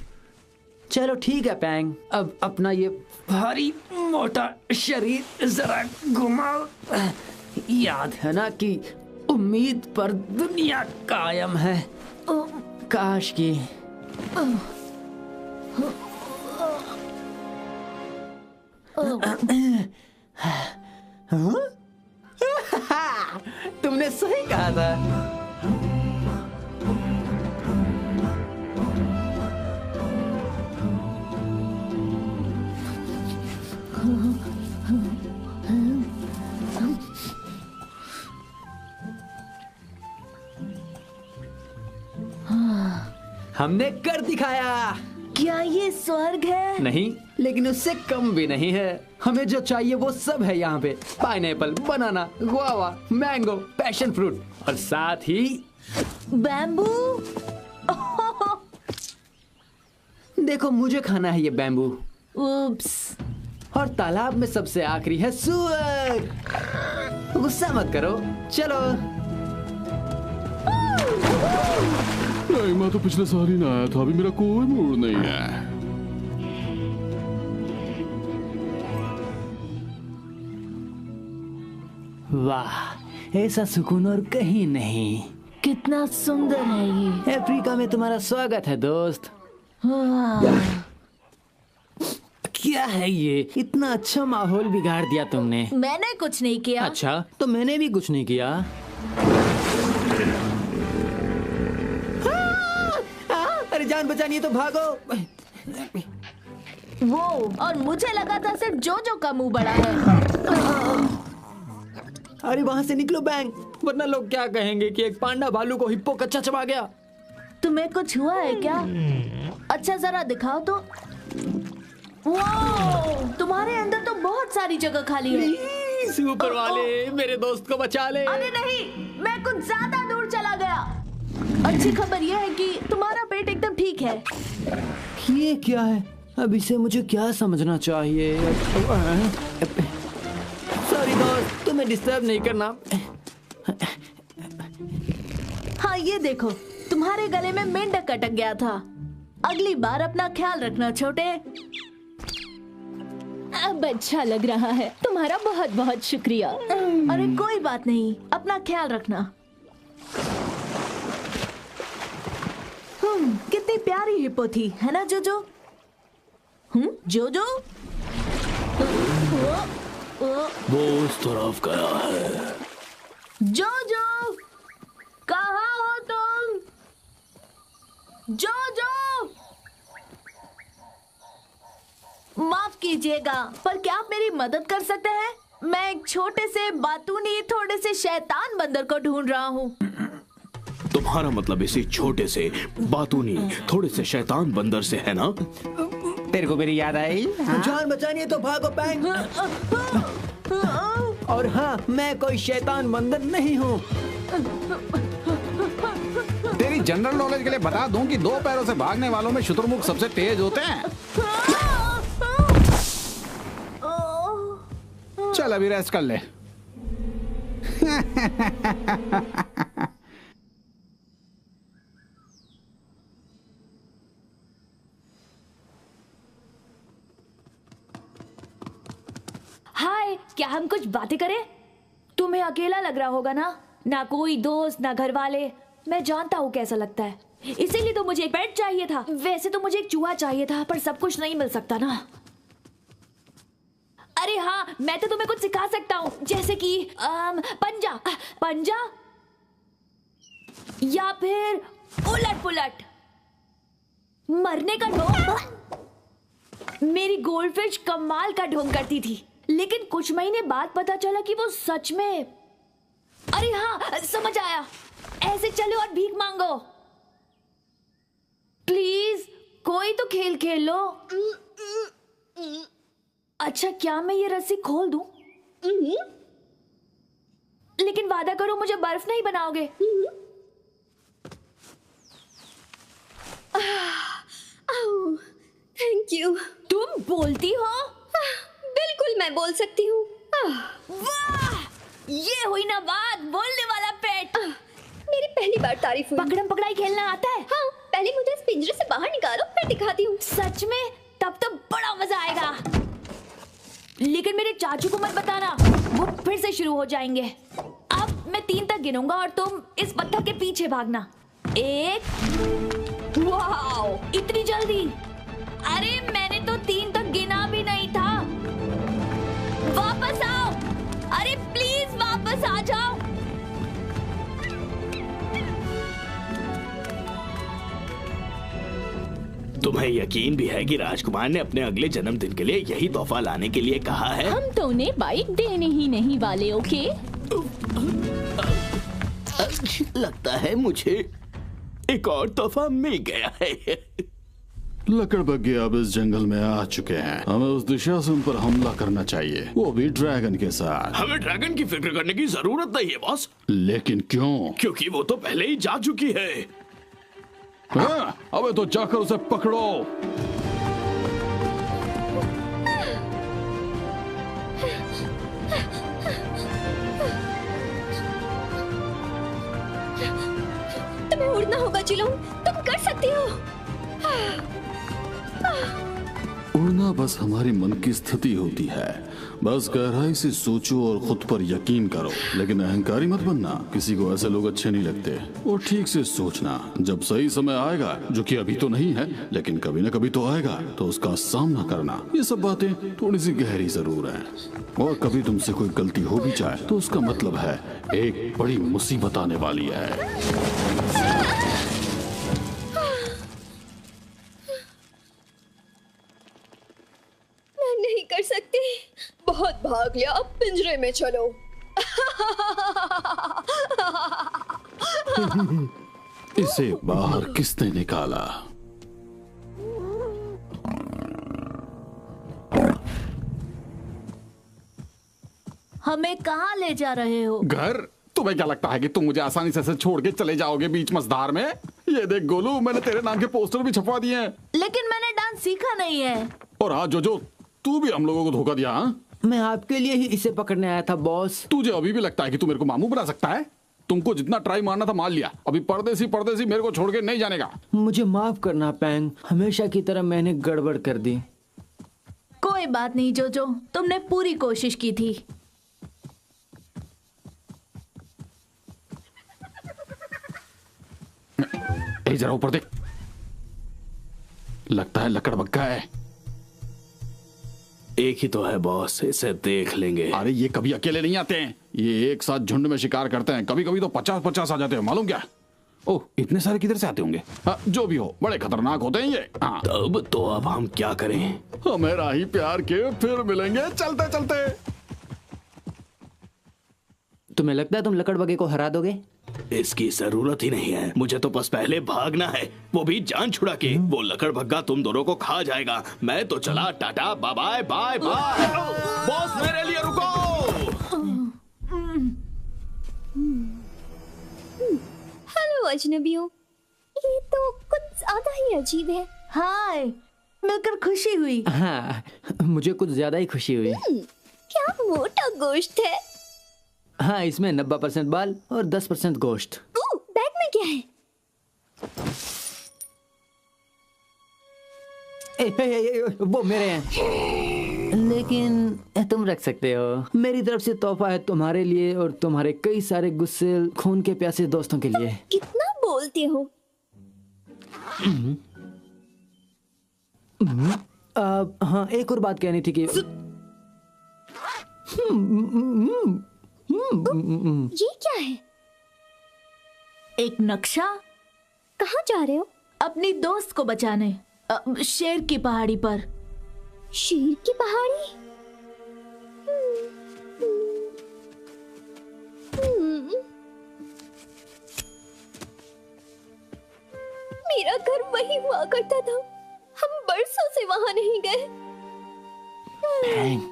चलो ठीक है बैंग, अब अपना ये भारी मोटा शरीर जरा घुमाओ। याद है ना कि उम्मीद पर दुनिया कायम है। काश की तुमने सही कहा था। हमने कर दिखाया। क्या ये स्वर्ग है? नहीं, लेकिन उससे कम भी नहीं है। हमें जो चाहिए वो सब है यहाँ पे। पाइनएप्पल, बनाना, गुआवा, मैंगो, पैशन फ्रूट और साथ ही बैम्बू। देखो, मुझे खाना है ये बैम्बू। उप्स। और तालाब में सबसे आखिरी है सुअर। गुस्सा मत करो, चलो। नहीं, मैं तो पिछले साल ही ना आया था, अभी मेरा कोई मूड नहीं है। वाह, ऐसा सुकून और कहीं नहीं। कितना सुंदर है ये। अफ्रीका में तुम्हारा स्वागत है दोस्त। क्या है ये? इतना अच्छा माहौल बिगाड़ दिया तुमने। मैंने कुछ नहीं किया। अच्छा, तो मैंने भी कुछ नहीं किया। अरे जान बचानी है तो भागो। वो और मुझे लगा था सिर्फ जोजो का मुंह बड़ा है। अरे वहाँ से निकलो बैंग, वरना लोग क्या कहेंगे कि एक पांडा भालू को हिप्पो कच्चा चबा गया। तुम्हें कुछ हुआ है क्या? अच्छा जरा दिखाओ तो। वाह, तुम्हारे अंदर तो बहुत सारी जगह खाली है। सुपर वाले, मेरे दोस्त को बचा ले। अरे नहीं, मैं कुछ ज्यादा दूर चला गया। अच्छी खबर यह है कि तुम्हारा पेट एकदम ठीक है। ये क्या है? अब इसे मुझे क्या समझना चाहिए? सॉरी दोस्त, तुम्हें डिस्टर्ब नहीं करना। हाँ ये देखो, तुम्हारे गले में मेंढक अटक गया था। अगली बार अपना ख्याल रखना छोटे। अब अच्छा लग रहा है, तुम्हारा बहुत बहुत शुक्रिया। अरे कोई बात नहीं, अपना ख्याल रखना। कितनी प्यारी हिप्पो थी, है ना जोजो? जोजो? वो उस तरफ गया है। जोजो, कहाँ हो तुम? जोजो, माफ कीजिएगा, पर क्या आप मेरी मदद कर सकते हैं? मैं एक छोटे से बातूनी थोड़े से शैतान बंदर को ढूंढ रहा हूँ। तुम्हारा मतलब इसी छोटे से बातूनी थोड़े से शैतान बंदर से है ना? तेरे को मेरी याद आई? जान बचानी है तो भागो बैंग। और हाँ, मैं कोई शैतान बंदर नहीं हूँ। तेरी जनरल नॉलेज के लिए बता दूं कि 2 पैरों से भागने वालों में शुतुरमुर्ग सबसे तेज होते हैं। चल अभी रेस्ट कर ले। हाय, क्या हम कुछ बातें करें? तुम्हें अकेला लग रहा होगा ना कोई दोस्त, ना घर वाले। मैं जानता हूँ कैसा लगता है, इसीलिए तो मुझे एक पेट चाहिए था। वैसे तो मुझे एक चूहा चाहिए था, पर सब कुछ नहीं मिल सकता ना। अरे हाँ, मैं तो तुम्हें कुछ सिखा सकता हूँ, जैसे कि पंजा या फिर उलट पुलट, मरने का ढोंग। मेरी गोल्डफिश कमाल का ढोंग करती थी, लेकिन कुछ महीने बाद पता चला कि वो सच में। अरे हाँ, समझ आया। ऐसे चलो और भीख मांगो। प्लीज कोई तो खेल खेल लो। अच्छा, क्या मैं ये रस्सी खोल दूं? लेकिन वादा करो मुझे बर्फ नहीं बनाओगे। Thank you. तुम बोलती हो? बिल्कुल मैं बोल सकती हूँ। वाह, ये हुई ना बात, बोलने वाला पेट। मेरी पहली बार तारीफ हुई। पकड़म पकड़ाई खेलना आता है? हाँ, पहले मुझे इस पिंजरे से बाहर निकालो, फिर दिखाती हूँ। सच में? तब तो बड़ा मजा आएगा। लेकिन मेरे चाचू को मत बताना, वो फिर से शुरू हो जाएंगे। अब मैं 3 तक गिनूंगा और तुम इस पत्थर के पीछे भागना। 1। वाओ, इतनी जल्दी! अरे मैंने तो 3 तक गिना भी नहीं था। वापस आओ, अरे प्लीज वापस आ जाओ। तुम्हें यकीन भी है कि राजकुमार ने अपने अगले जन्मदिन के लिए यही तोहफा लाने के लिए कहा है? हम तो उन्हें बाइक देने ही नहीं वाले, ओके? लगता है मुझे एक और तोहफा मिल गया है। लकड़बग्घे अब इस जंगल में आ चुके हैं। हमें उस दिशा से उन पर हमला करना चाहिए, वो भी ड्रैगन के साथ। हमें ड्रैगन की फिक्र करने की जरूरत नहीं है बॉस। लेकिन क्यों? क्योंकि वो तो पहले ही जा चुकी है। हाँ, अबे तो जाकर उसे पकड़ो। तुम्हें उड़ना होगा चिलोंग, तुम कर सकती हो। उड़ना बस हमारी मन की स्थिति होती है। बस गहराई से सोचो और खुद पर यकीन करो, लेकिन अहंकारी मत बनना। किसी को ऐसे लोग अच्छे नहीं लगते। और ठीक से सोचना, जब सही समय आएगा, जो कि अभी तो नहीं है लेकिन कभी न कभी तो आएगा, तो उसका सामना करना। ये सब बातें थोड़ी सी गहरी जरूर हैं। और कभी तुमसे कोई गलती हो भी जाए तो उसका मतलब है एक बड़ी मुसीबत आने वाली है। कर सकती। बहुत भाग लिया, अब पिंजरे में चलो। इसे बाहर किसने निकाला? हमें कहाँ ले जा रहे हो? घर? तुम्हें क्या लगता है कि तुम मुझे आसानी से छोड़ के चले जाओगे बीच मझधार में? ये देख गोलू, मैंने तेरे नाम के पोस्टर भी छपवा दिए हैं। लेकिन मैंने डांस सीखा नहीं है। और हाँ जोजो, तू भी हम लोगों को धोखा दिया। हाँ, मैं आपके लिए ही इसे पकड़ने आया था बॉस। तुझे अभी भी लगता है कि तू मेरे को मामू बना सकता है? तुमको जितना ट्राई मारना था मार लिया। अभी परदेसी परदेसी मेरे को छोड़ के नहीं जाने का। मुझे माफ करना पैंग, हमेशा की तरह मैंने गड़बड़ कर दी। कोई बात नहीं जोजो, तुमने पूरी कोशिश की थी। जरा ऊपर देख, लगता है लकड़बग्गा है। एक ही तो है बॉस, इसे देख लेंगे। अरे ये कभी अकेले नहीं आते हैं, ये एक साथ झुंड में शिकार करते हैं। कभी कभी तो 50-50 आ जाते हैं, मालूम क्या? ओह, इतने सारे किधर से आते होंगे? हाँ, जो भी हो, बड़े खतरनाक होते हैं ये। हाँ। तब तो अब हम क्या करें? हमें राही प्यार के फिर मिलेंगे चलते चलते। तुम्हें लगता है तुम लकड़बग्गे को हरा दोगे? इसकी जरूरत ही नहीं है, मुझे तो बस पहले भागना है, वो भी जान छुड़ा के। वो लकड़बग्गा तुम दोनों को खा जाएगा। मैं तो चला, tata bye bye bye bye. Boss मेरे लिए रुको। हेलो अजनबियों, ये तो कुछ ज्यादा ही अजीब है। हाय, मिलकर खुशी हुई। हाँ, मुझे कुछ ज्यादा ही खुशी हुई। क्या मोटा गोश्त है। हाँ, इसमें 90% बाल और 10% गोश्त। बैग में क्या है? वो मेरे हैं, लेकिन तुम रख सकते हो। मेरी तरफ से तोहफा है तुम्हारे लिए और तुम्हारे कई सारे गुस्से खून के प्यासे दोस्तों के लिए। कितना बोलते हो। हाँ, एक और बात कहनी थी कि ये क्या है? एक नक्शा। कहाँ जा रहे हो? अपनी दोस्त को बचाने, शेर की पहाड़ी पर। शेर की पहाड़ी? मेरा घर वही हुआ करता था, हम बरसों से वहां नहीं गए।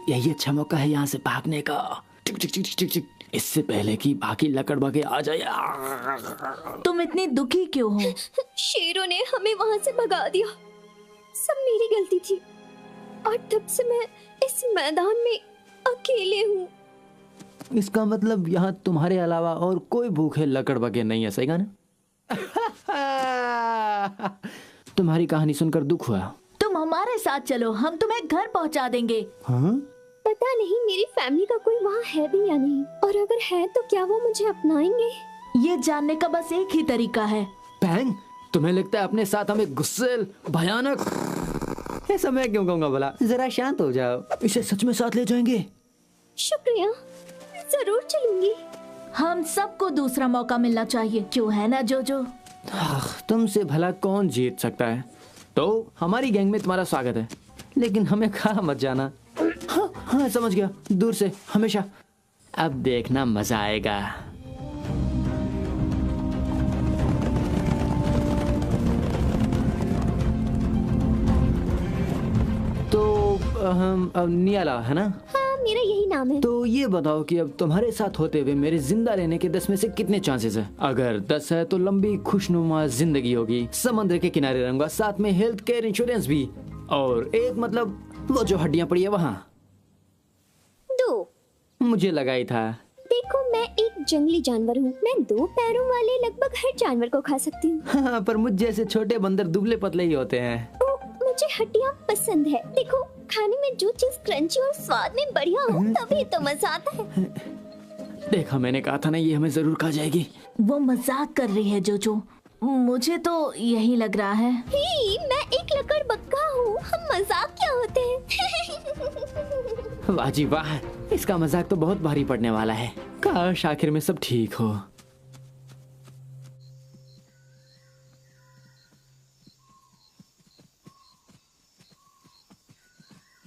यही अच्छा मौका है यहाँ से भागने का। टिक टिक टिक टिक टिक, इससे पहले कि बाकी लकड़बग्गे आ जाए। तुम इतनी दुखी क्यों हो? शेरों ने हमें वहां से भगा दिया। सब मेरी गलती थी और तब से मैं इस मैदान में अकेले हूँ। इसका मतलब यहाँ तुम्हारे अलावा और कोई भूखे लकड़बग्गे नहीं है, सही ना? तुम्हारी कहानी सुनकर दुख हुआ। तुम हमारे साथ चलो, हम तुम्हें घर पहुँचा देंगे। हाँ? पता नहीं मेरी फैमिली का कोई वहाँ है भी या नहीं, और अगर है तो क्या वो मुझे अपनाएंगे? ये जानने का बस एक ही तरीका है। पैंग, तुम्हें लगता है अपने साथ हमें गुस्से भयानक? ऐसा मैं क्यों कहूँगा भला? जरा शांत हो जाओ, इसे सच में साथ ले जाएंगे। शुक्रिया, जरूर चलूंगी। हम सबको दूसरा मौका मिलना चाहिए, क्यों है ना जोजो? तुमसे भला कौन जीत सकता है? तो हमारी गैंग में तुम्हारा स्वागत है, लेकिन हमें खा मत जाना। हाँ हाँ, समझ गया, दूर से हमेशा। अब देखना मजा आएगा। तो नियाला है ना? हाँ, मेरा यही नाम है। तो ये बताओ कि अब तुम्हारे साथ होते हुए मेरे जिंदा रहने के 10 में से कितने चांसेस है? अगर 10 है तो लंबी खुशनुमा जिंदगी होगी, समुद्र के किनारे रहूंगा, साथ में हेल्थ केयर इंश्योरेंस भी, और 1 मतलब वो जो हड्डियां पड़ी है वहाँ। 2 मुझे लगा ही था। देखो, मैं एक जंगली जानवर हूँ, मैं 2 पैरों वाले लगभग हर जानवर को खा सकती हूँ। हाँ, पर मुझ जैसे छोटे बंदर दुबले पतले ही होते हैं। मुझे हड्डियाँ पसंद है। देखो, खाने में जो चीज क्रंची और स्वाद में बढ़िया हो तभी तो मजा आता है। देखा, मैंने कहा था ना, ये हमें जरूर खा जाएगी। वो मजाक कर रही है जोजो, मुझे तो यही लग रहा है। मैं एक लकड़बग्गा हूँ, हम मजाक क्या होते हैं। वाह जी वाह, इसका मजाक तो बहुत भारी पड़ने वाला है। काश आखिर में सब ठीक हो।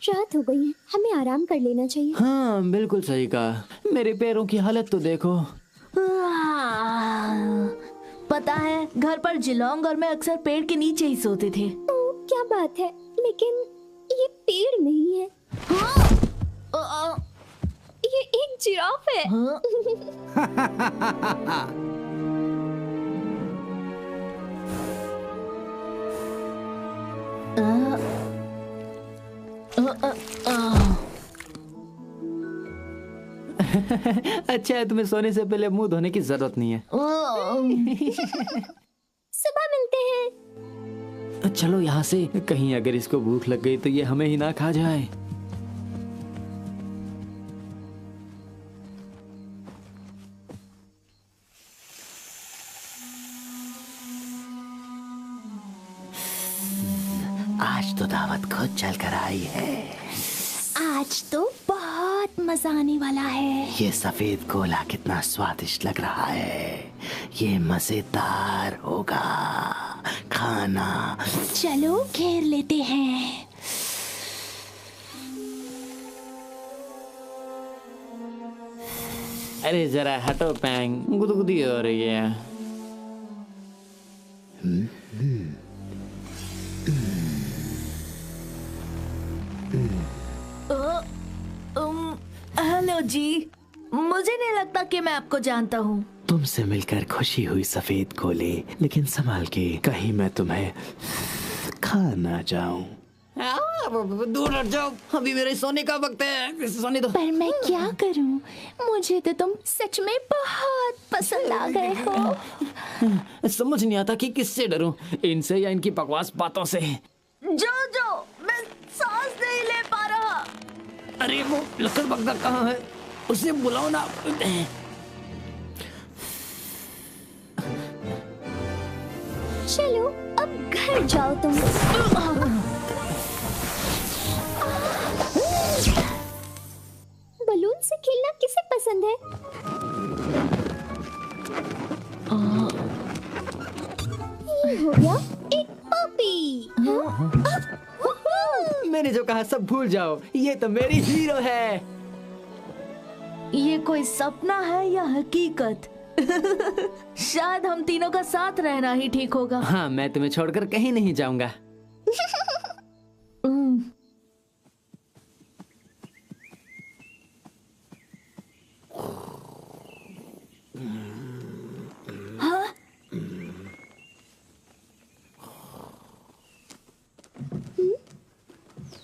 रात हो गई है, हमें आराम कर लेना चाहिए। हाँ बिल्कुल सही कहा। मेरे पैरों की हालत तो देखो। पता है, घर पर जिलोंग और मैं अक्सर पेड़ के नीचे ही सोते थे। क्या बात है, लेकिन ये पेड़ नहीं है। ये एक जिराफ है। अच्छा है, तुम्हें सोने से पहले मुंह धोने की जरूरत नहीं है। सुबह मिलते हैं। चलो यहाँ से, कहीं अगर इसको भूख लग गई तो ये हमें ही ना खा जाए। आज तो दावत खुद चल कर आई है। आज तो बहुत मजा आने वाला है। ये सफेद गोला कितना स्वादिष्ट लग रहा है। ये मजेदार होगा खाना। चलो घेर लेते हैं। अरे जरा हटो पैंग, गुदगुदी हो रही है। हेलो जी, मुझे नहीं लगता कि मैं आपको जानता हूँ। तुमसे मिलकर खुशी हुई सफेद गोले, लेकिन संभाल के, कहीं मैं तुम्हें खा ना जाऊं। दूर हट जाओ, अभी मेरे सोने का वक्त है। सोने दो। पर मैं क्या करूँ, मुझे तो तुम सच में बहुत पसंद आ गए हो। समझ नहीं आता कि किससे डरूं, इनसे या इनकी बकवास बातों से। जो मैं सांस नहीं ले पा रहा। अरे वो लकड़ बगदा कहाँ है, उसे बुलाओ ना। चलो अब घर जाओ तुम। बलून से खेलना किसे पसंद है? ये हो गया एक पपी। मैंने जो कहा सब भूल जाओ, ये तो मेरी हीरो है। ये कोई सपना है या हकीकत? शायद हम तीनों का साथ रहना ही ठीक होगा। हाँ, मैं तुम्हें छोड़कर कहीं नहीं जाऊंगा। हाँ?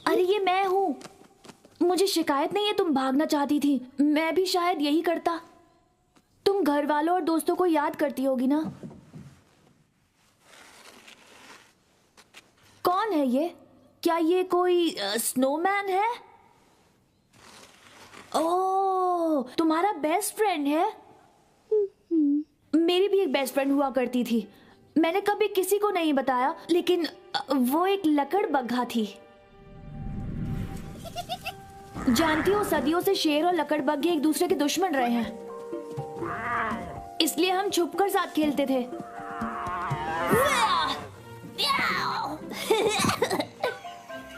अरे ये मैं हूँ। मुझे शिकायत नहीं है तुम भागना चाहती थी, मैं भी शायद यही करता। तुम घर वालों और दोस्तों को याद करती होगी ना? कौन है ये? क्या ये कोई स्नोमैन है? ओह, तुम्हारा बेस्ट फ्रेंड है? मेरी भी एक बेस्ट फ्रेंड हुआ करती थी। मैंने कभी किसी को नहीं बताया, लेकिन वो एक लकड़ बग्घा थी। जानती हो, सदियों से शेर और लकड़ बग्घे एक दूसरे के दुश्मन रहे हैं, इसलिए हम छुपकर साथ खेलते थे।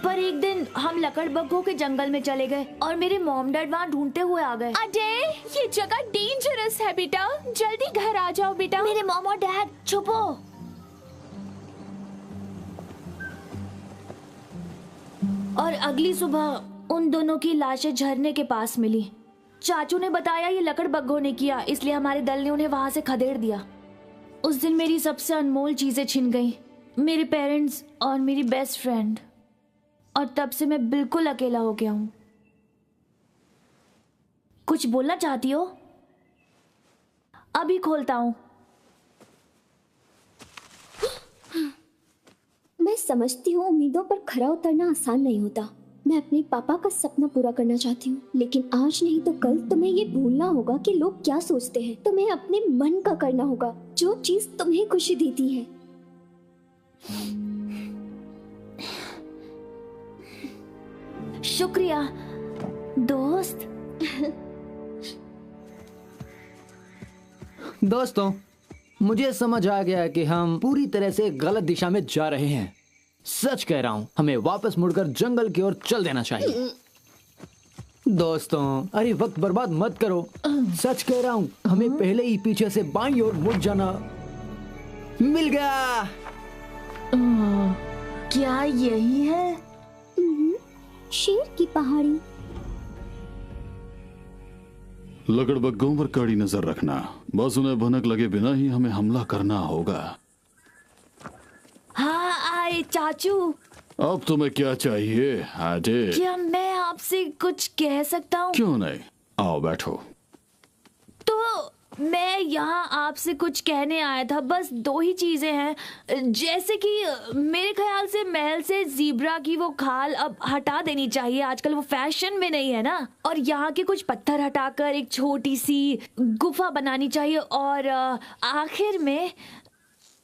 पर एक दिन हम लकड़ बग्घों के जंगल में चले गए और मेरे मॉम डैड वहाँ ढूंढते हुए आ गए। अरे ये जगह डेंजरस है बेटा, जल्दी घर आ जाओ बेटा। मेरे मॉम और डैड, छुपो। और अगली सुबह उन दोनों की लाशें झरने के पास मिली। चाचू ने बताया ये लकड़ बग्घों ने किया, इसलिए हमारे दल ने उन्हें वहां से खदेड़ दिया। उस दिन मेरी सबसे अनमोल चीजें छिन गईं, मेरे पेरेंट्स और मेरी बेस्ट फ्रेंड। और तब से मैं बिल्कुल अकेला हो गया हूँ। कुछ बोलना चाहती हो? अभी खोलता हूँ। मैं समझती हूँ उम्मीदों पर खरा उतरना आसान नहीं होता। मैं अपने पापा का सपना पूरा करना चाहती हूँ, लेकिन आज नहीं तो कल तुम्हें ये भूलना होगा कि लोग क्या सोचते हैं। तुम्हें अपने मन का करना होगा, जो चीज तुम्हें खुशी देती है। शुक्रिया दोस्त। दोस्तों, मुझे समझ आ गया कि हम पूरी तरह से गलत दिशा में जा रहे हैं। सच कह रहा हूँ, हमें वापस मुड़कर जंगल की ओर चल देना चाहिए। दोस्तों, अरे वक्त बर्बाद मत करो। सच कह रहा हूँ, हमें पहले ही पीछे से बाईं ओर मुड़ जाना। मिल गया। क्या यही है? शेर की पहाड़ी। लकड़बग्गों पर कड़ी नजर रखना, बस उन्हें भनक लगे बिना ही हमें हमला करना होगा। हाँ आए चाचू। अब तुम्हें क्या चाहिए आजे? क्या मैं आपसे कुछ कह सकता हूँ? क्यों नहीं, आओ बैठो। तो मैं यहाँ आपसे कुछ कहने आया था। बस 2 ही चीजें हैं, जैसे कि मेरे ख्याल से महल से ज़ीब्रा की वो खाल अब हटा देनी चाहिए, आजकल वो फैशन में नहीं है ना। और यहाँ के कुछ पत्थर हटाकर एक छोटी सी गुफा बनानी चाहिए। और आखिर में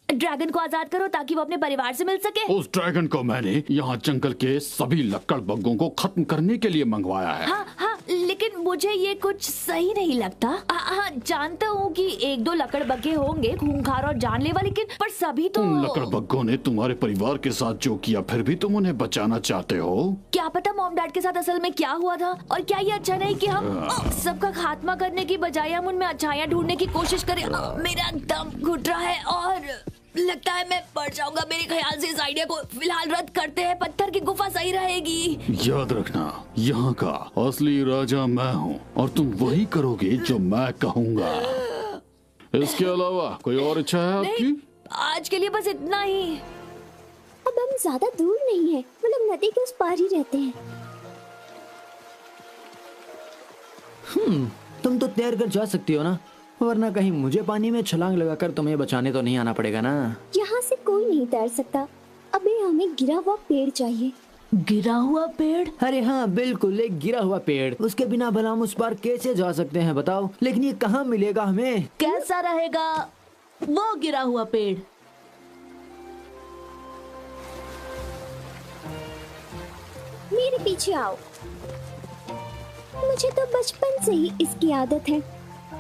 ड्रैगन को आजाद करो ताकि वो अपने परिवार से मिल सके। उस ड्रैगन को मैंने यहाँ जंगल के सभी लकड़बग्गों को खत्म करने के लिए मंगवाया है। हाँ हाँ, लेकिन मुझे ये कुछ सही नहीं लगता। हाँ, जानता हूँ कि 1-2 लकड़बग्गे होंगे खूंखार और जानलेवा, लेकिन पर सभी तो। उन लकड़बग्गों ने तुम्हारे परिवार के साथ जो किया, फिर भी तुम उन्हें बचाना चाहते हो? क्या पता मॉम डैड के साथ असल में क्या हुआ था। और क्या ये अच्छा नहीं कि हम सबका खात्मा करने की बजाय हम उनमें अच्छाइयाँ ढूंढने की कोशिश करें। मेरा दम घुट रहा है और लगता है मैं पड़ जाऊंगा। मेरे ख्याल से इस आइडिया को फिलहाल रद्द करते हैं। पत्थर की गुफा सही रहेगी। याद रखना, यहाँ का असली राजा मैं हूँ और तुम वही करोगे जो मैं कहूँगा। इसके अलावा कोई और इच्छा है आपकी? आज के लिए बस इतना ही। अब हम ज्यादा दूर नहीं है, मतलब नदी के उस पार ही रहते हैं। तुम तो तैर कर जा सकती हो ना, वरना कहीं मुझे पानी में छलांग लगाकर तुम्हें बचाने तो नहीं आना पड़ेगा ना। यहाँ से कोई नहीं तैर सकता। अबे हमें गिरा हुआ पेड़ चाहिए। गिरा हुआ पेड़? अरे हाँ बिल्कुल, एक गिरा हुआ पेड़। उसके बिना भला हम उस पार कैसे जा सकते हैं बताओ? लेकिन ये कहाँ मिलेगा हमें? कैसा रहेगा वो गिरा हुआ पेड़? मेरे पीछे आओ। मुझे तो बचपन से ही इसकी आदत है।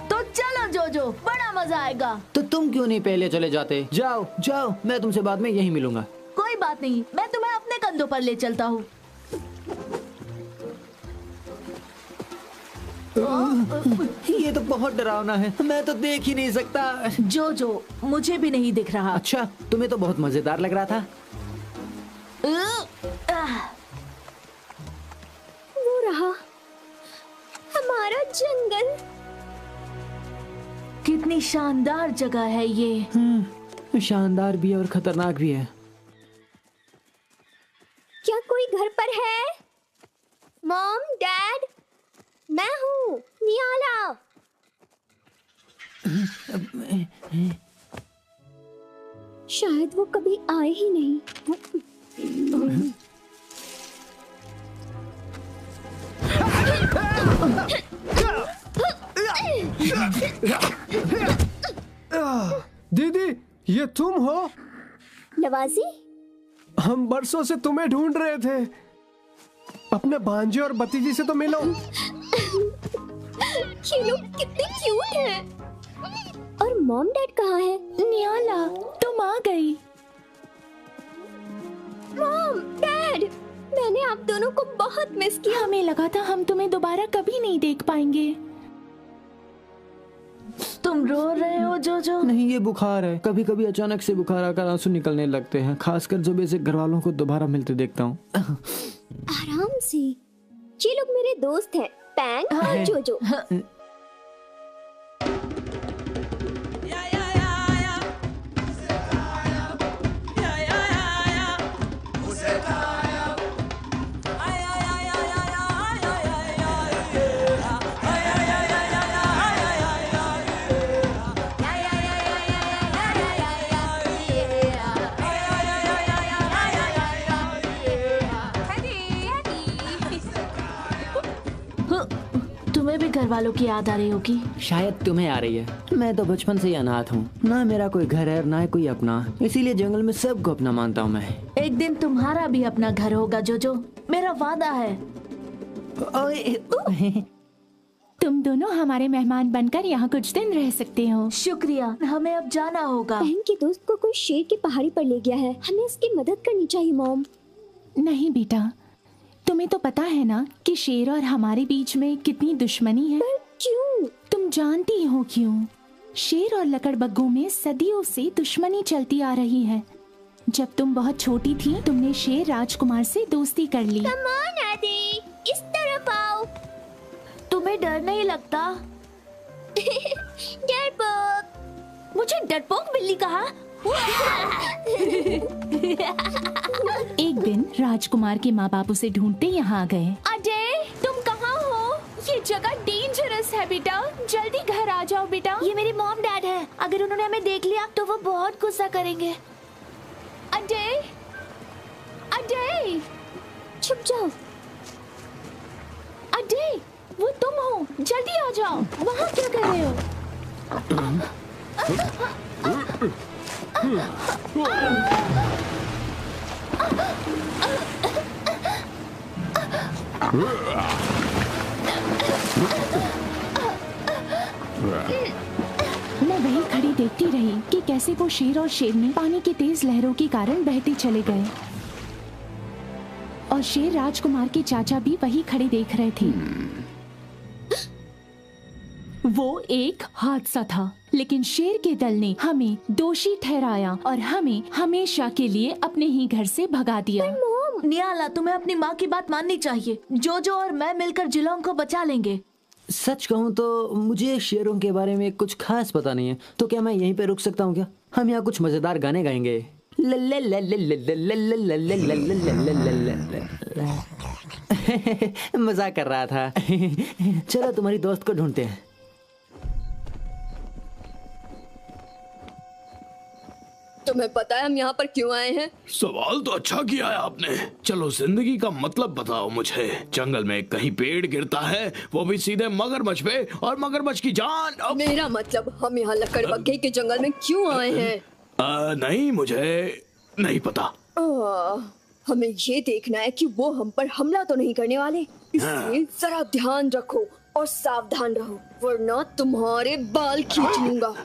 तो चलो जोजो, बड़ा मजा आएगा। तो तुम क्यों नहीं पहले चले जाते? जाओ जाओ, मैं तुमसे बाद में यहीं मिलूंगा। कोई बात नहीं, मैं तुम्हें अपने कंधों पर ले चलता हूँ। ये तो बहुत डरावना है, मैं तो देख ही नहीं सकता। जोजो, मुझे भी नहीं दिख रहा। अच्छा, तुम्हें तो बहुत मजेदार लग रहा था। वो रहा हमारा जंगल। कितनी शानदार जगह है ये। शानदार भी है और खतरनाक भी है। क्या कोई घर पर है? मॉम, डैड, मैं हूँ नियाला। शायद वो कभी आए ही नहीं। दीदी, ये तुम हो? नवाजी, हम बरसों से तुम्हें ढूंढ रहे थे। अपने भांजे और भतीजी से तो मिलो। ये लोग कितने क्यूट हैं। और मॉम डैड कहाँ है? नियाला, तुम आ गई। मॉम, डैड, मैंने आप दोनों को बहुत मिस किया। हमें लगा था हम तुम्हें दोबारा कभी नहीं देख पाएंगे। तुम रो रहे हो जोजो? नहीं, ये बुखार है। कभी कभी अचानक से बुखार आकर आंसू निकलने लगते हैं, खासकर जब ऐसे घर वालों को दोबारा मिलते देखता हूँ। आराम से, ये लोग मेरे दोस्त हैं, पैंग और जोजो। तुम्हें भी घर वालों की याद आ रही होगी। शायद तुम्हें आ रही है। मैं तो बचपन से ही अनाथ हूँ, ना मेरा कोई घर है ना कोई अपना, इसीलिए जंगल में सबको अपना मानता हूँ मैं। एक दिन तुम्हारा भी अपना घर होगा जोजो, मेरा वादा है। तुम दोनों हमारे मेहमान बनकर यहाँ कुछ दिन रह सकते हो। शुक्रिया, हमें अब जाना होगा। बहन के दोस्त को कोई शेर की पहाड़ी पर ले गया है, हमें उसकी मदद करनी चाहिए। मॉम, नहीं बेटा, तुम्हें तो पता है ना कि शेर और हमारे बीच में कितनी दुश्मनी है। पर क्यों? तुम जानती हो क्यों? शेर और लकड़बग्गों में सदियों से दुश्मनी चलती आ रही है। जब तुम बहुत छोटी थी तुमने शेर राजकुमार से दोस्ती कर ली। कम ऑन आदि, इस तरफ आओ। तुम्हें डर नहीं लगता? डरपोक। मुझे डरपोक बिल्ली कहा? एक दिन राजकुमार के माँ बाप उसे ढूंढते यहाँ आ गए। अजय, तुम कहाँ हो? ये जगह डेंजरस है बेटा, जल्दी घर आ जाओ बेटा। ये मेरी मॉम डैड है। अगर उन्होंने हमें देख लिया तो वो बहुत गुस्सा करेंगे। अजय, अजय, छुप जाओ। अजय, वो तुम हो, जल्दी आ जाओ। वहाँ क्या कर रहे हो? मैं वहीं खड़ी देखती रही कि कैसे वो शेर और शेरनी पानी की तेज लहरों के कारण बहते चले गए और शेर राजकुमार के चाचा भी वहीं खड़े देख रहे थे। वो एक हादसा था, लेकिन शेर के दल ने हमें दोषी ठहराया और हमें हमेशा के लिए अपने ही घर से भगा दिया। नियाला, तुम्हें अपनी माँ की बात माननी चाहिए। जोजो और मैं मिलकर जिलोंग को बचा लेंगे। सच कहूँ तो मुझे शेरों के बारे में कुछ खास पता नहीं है, तो क्या मैं यहीं पे रुक सकता हूँ क्या? हम यहाँ कुछ मजेदार गाने गाएंगे। मजाक कर रहा था। चलो तुम्हारी दोस्त को ढूंढते हैं। तुम्हें पता है हम यहाँ पर क्यों आए हैं? सवाल तो अच्छा किया है आपने। चलो जिंदगी का मतलब बताओ मुझे। जंगल में कहीं पेड़ गिरता है, वो भी सीधे मगरमच्छ पे, और मगरमच्छ की जान। मेरा मतलब हम यहाँ लकड़बग्गे के जंगल में क्यों आए हैं? नहीं, मुझे नहीं पता। हमें ये देखना है कि वो हम पर हमला तो नहीं करने वाले, इसलिए जरा ध्यान रखो और सावधान रहो, वरना तुम्हारे बाल खींच लूंगा।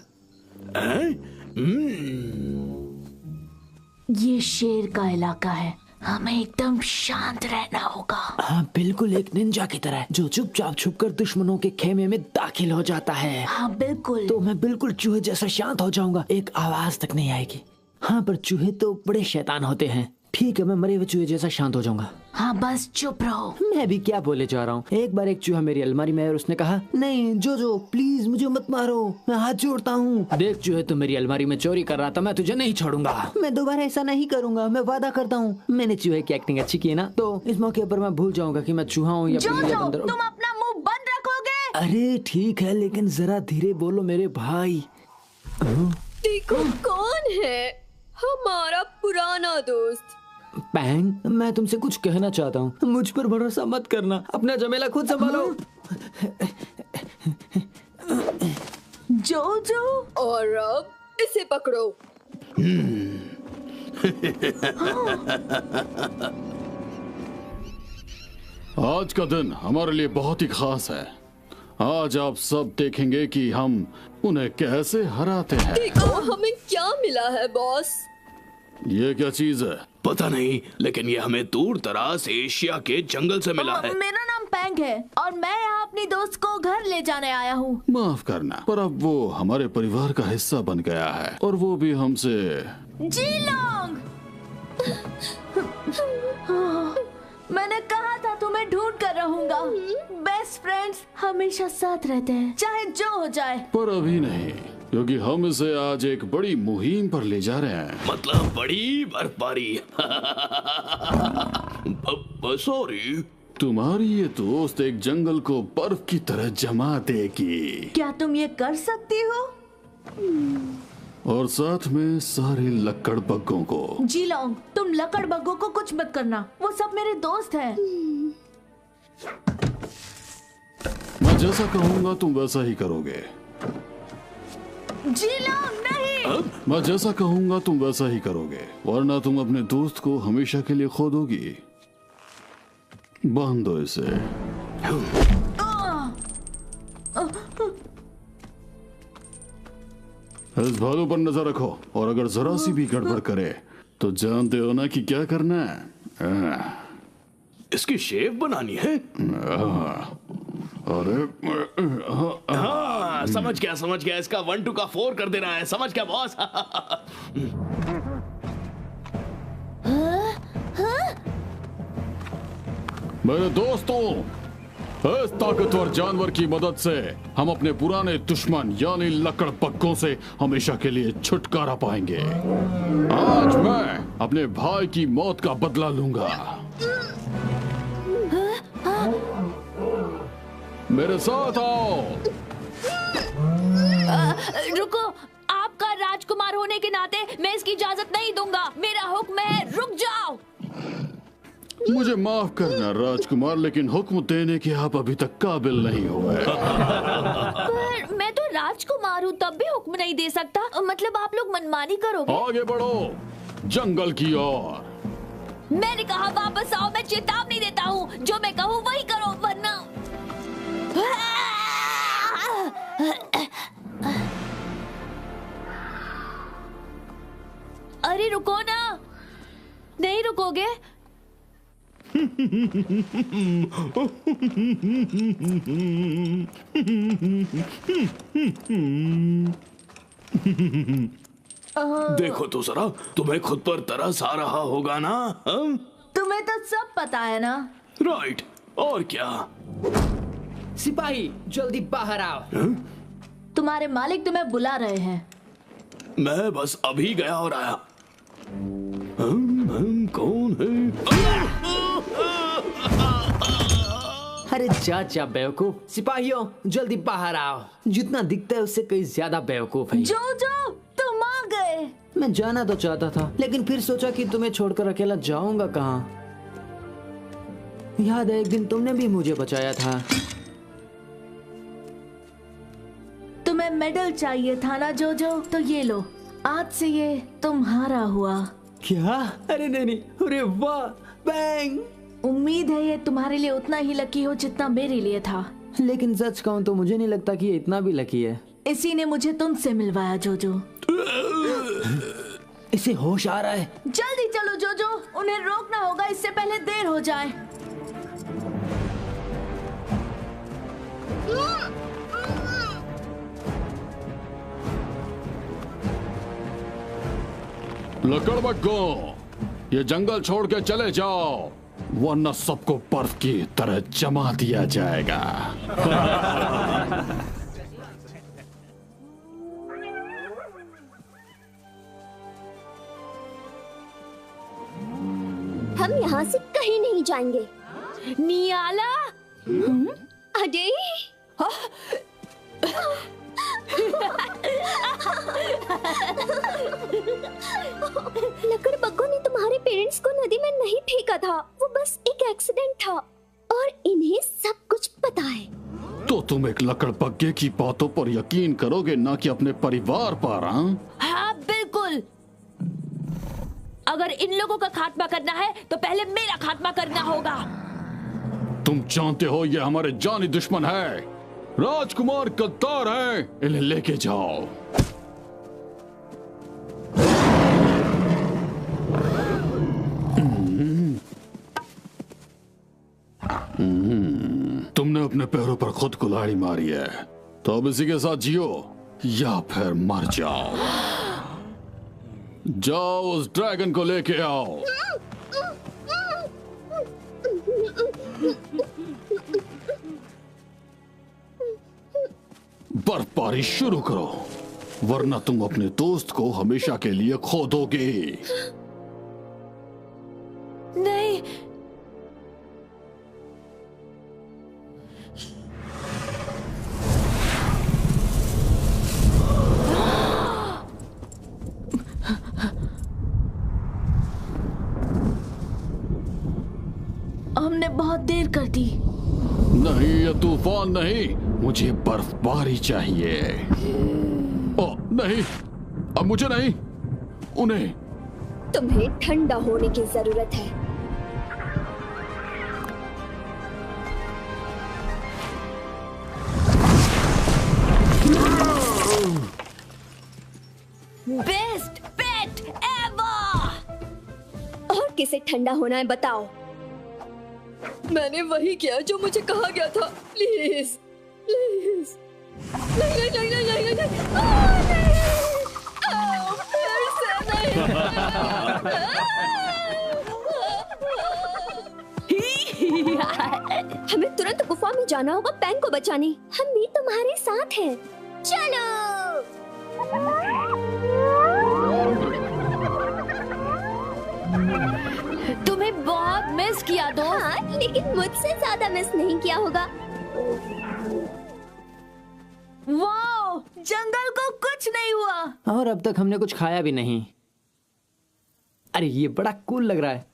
ये शेर का इलाका है, हमें एकदम शांत रहना होगा। हाँ बिल्कुल, एक निंजा की तरह जो चुपचाप छुपकर दुश्मनों के खेमे में दाखिल हो जाता है। हाँ बिल्कुल। तो मैं बिल्कुल चूहे जैसा शांत हो जाऊंगा, एक आवाज तक नहीं आएगी। हाँ पर चूहे तो बड़े शैतान होते हैं। ठीक है, मैं मरे हुए चूहे जैसा शांत हो जाऊंगा। हाँ बस चुप रहो। मैं भी क्या बोले जा रहा हूँ। एक बार एक चूहा मेरी अलमारी में है और उसने कहा, नहीं जोजो प्लीज मुझे मत मारो, मैं हाथ जोड़ता हूँ। देख चूहे, तू मेरी अलमारी में चोरी कर रहा था, मैं तुझे नहीं छोड़ूंगा। मैं दोबारा ऐसा नहीं करूंगा, मैं वादा करता हूँ। मैंने चूहे की एक्टिंग अच्छी की है ना, तो इस मौके पर मैं भूल जाऊंगा कि मैं चूहा हूँ या बंदर। तुम अपना मुंह बंद रखोगे? अरे ठीक है, लेकिन जरा धीरे बोलो मेरे भाई। देखो कौन है, हमारा पुराना दोस्त पैंग। मैं तुमसे कुछ कहना चाहता हूँ, मुझ पर भरोसा मत करना, अपना झमेला खुद संभालो। जोजो। और अब इसे पकड़ो। आज का दिन हमारे लिए बहुत ही खास है। आज आप सब देखेंगे कि हम उन्हें कैसे हराते हैं। देखो हमें क्या मिला है बॉस। ये क्या चीज है? पता नहीं, लेकिन ये हमें दूर दराज एशिया के जंगल से मिला है। मेरा नाम पैंग है और मैं यहाँ अपनी दोस्त को घर ले जाने आया हूँ। माफ करना, पर अब वो हमारे परिवार का हिस्सा बन गया है और वो भी हमसे। जिलोंग। मैंने कहा था तुम्हें ढूंढ कर रहूंगा। बेस्ट फ्रेंड्स हमेशा साथ रहते हैं, चाहे जो हो जाए। पर अभी नहीं, क्योंकि हम इसे आज एक बड़ी मुहिम पर ले जा रहे हैं। मतलब बड़ी बर्फबारी। सॉरी। तुम्हारी ये दोस्त एक जंगल को बर्फ की तरह जमा देगी। क्या तुम ये कर सकती हो? और साथ में सारे लकड़बग्गों को। जिलोंग, तुम लकड़बग्गों को कुछ मत करना, वो सब मेरे दोस्त हैं। मैं जैसा कहूँगा तुम वैसा ही करोगे। जिलोंग नहीं। मैं जैसा कहूँगा तुम वैसा ही करोगे, वरना तुम अपने दोस्त को हमेशा के लिए खो दोगी। बांध दो इसे। इस भालू पर नजर रखो और अगर जरा सी भी गड़बड़ करे तो जानते हो ना कि क्या करना है। इसकी शेव बनानी है। अरे हाँ, समझ गया। इसका 1 2 का 4 कर देना है। समझ गया बॉस। मेरे दोस्तों, इस ताकतवर जानवर की मदद से हम अपने पुराने दुश्मन यानी लकड़बग्गों से हमेशा के लिए छुटकारा पाएंगे। आज मैं अपने भाई की मौत का बदला लूंगा। मेरे साथ आओ। रुको, आपका राजकुमार होने के नाते मैं इसकी इजाजत नहीं दूंगा। मेरा हुक्म है, रुक जाओ। मुझे माफ करना राजकुमार, लेकिन हुक्म देने के आप अभी तक काबिल नहीं हुए। पर मैं तो राजकुमार हूँ, तब भी हुक्म नहीं दे सकता। मतलब आप लोग मनमानी करोगे। आगे बढ़ो, जंगल की ओर। मैंने कहा वापस आओ। मैं चेतावनी देता हूँ, जो मैं कहूँ वही करो, वरना अरे रुको ना, नहीं रुकोगे? देखो तो जरा, तुम्हें खुद पर तरस आ रहा होगा ना? तुम्हें तो सब पता है ना। राइट, और क्या? सिपाही जल्दी बाहर आओ। तुम्हारे मालिक तुम्हें बुला रहे हैं। मैं बस अभी गया और आया। हम कौन है? अरे जा बेवकूफ। सिपाहियों जल्दी बाहर आओ। जितना दिखता है उससे कहीं ज्यादा बेवकूफ है। जो तुम आ गए। मैं जाना तो चाहता था, लेकिन फिर सोचा कि तुम्हें छोड़कर अकेला जाऊंगा कहाँ। याद है एक दिन तुमने भी मुझे बचाया था। तुम्हें मेडल चाहिए था ना जो, तो ये लो। आज से ये तुम्हारा हुआ। क्या? अरे नहीं। अरे वाह, बैंग। उम्मीद है ये तुम्हारे लिए उतना ही लकी हो जितना मेरे लिए था। लेकिन सच कहूँ तो मुझे नहीं लगता कि ये इतना भी लकी है। इसी ने मुझे तुमसे मिलवाया जोजो। इसे होश आ रहा है। जल्दी चलो जोजो, उन्हें रोकना होगा इससे पहले देर हो जाए। लकड़बग्गों, ये जंगल छोड़ के चले जाओ, वरना सबको बर्फ की तरह जमा दिया जाएगा। हम यहाँ से कहीं नहीं जाएंगे। नियाला, अरे लकड़बग्गों ने तुम्हारे पेरेंट्स को नदी में नहीं फेंका था। वो बस एक एक्सीडेंट था और इन्हें सब कुछ पता है। तो तुम एक लकड़बग्गे की बातों पर यकीन करोगे, ना कि अपने परिवार पर? हाँ बिल्कुल। अगर इन लोगों का खात्मा करना है तो पहले मेरा खात्मा करना होगा। तुम जानते हो ये हमारे जानी दुश्मन है। राजकुमार गद्दार है, इन्हें लेके जाओ। तुमने अपने पैरों पर खुद कुल्हाड़ी मारी है, तो अब इसी के साथ जियो या फिर मर जाओ। जाओ उस ड्रैगन को लेके आओ। बर्फबारी शुरू करो, वरना तुम अपने दोस्त को हमेशा के लिए खो दोगे। नहीं, हमने बहुत देर कर दी। नहीं, ये तूफान नहीं, मुझे बर्फबारी चाहिए। ओ नहीं, अब मुझे नहीं, उन्हें। तुम्हें ठंडा होने की जरूरत है। बेस्ट पेट एवर। और किसे ठंडा होना है बताओ? मैंने वही किया जो मुझे कहा गया था। Please please. नहीं नहीं नहीं नहीं नहीं नहीं। फिर से नहीं। हमें तुरंत गुफा में जाना होगा पैंग को बचाने। हम भी तुम्हारे साथ हैं। चलो। तुम्हें बहुत मिस किया दोस्त। हाँ, लेकिन मुझसे ज्यादा मिस नहीं किया होगा। वाओ, जंगल को कुछ नहीं हुआ। और अब तक हमने कुछ खाया भी नहीं। अरे ये बड़ा कूल लग रहा है।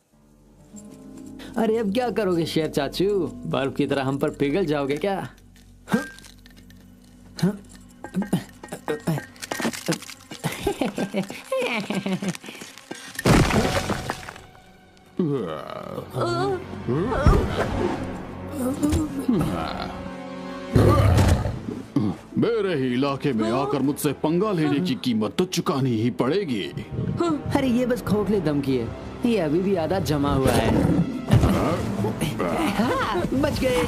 अरे अब क्या करोगे शेर चाचू? बर्फ की तरह हम पर पिघल जाओगे क्या? मेरे ही इलाके में आकर मुझसे पंगा लेने की कीमत तो चुकानी ही पड़ेगी। अरे ये बस खोखले धमकी है, ये अभी भी आधा जमा हुआ है। हाँ, बच गए।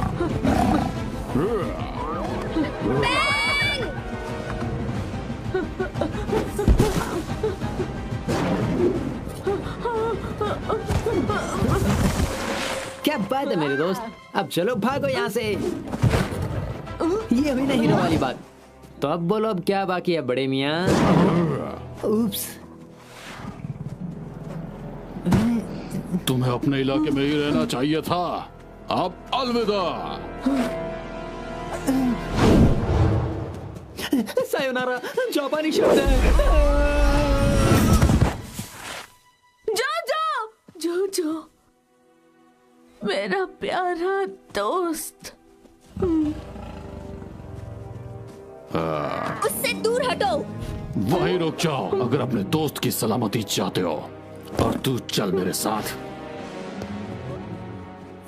क्या बात है मेरे दोस्त, अब चलो भागो यहाँ से। ये हुई ना हीरो वाली बात। तो अब बोलो अब क्या बाकी है बड़े मियाँ? उप्स। तुम्हें अपने इलाके में ही रहना चाहिए था। अब अलविदा। सायोनारा जापानी शब्द है। जो मेरा प्यारा दोस्त। उससे दूर हटो। वहीं रुक जाओ अगर अपने दोस्त की सलामती चाहते हो। और तू चल मेरे साथ।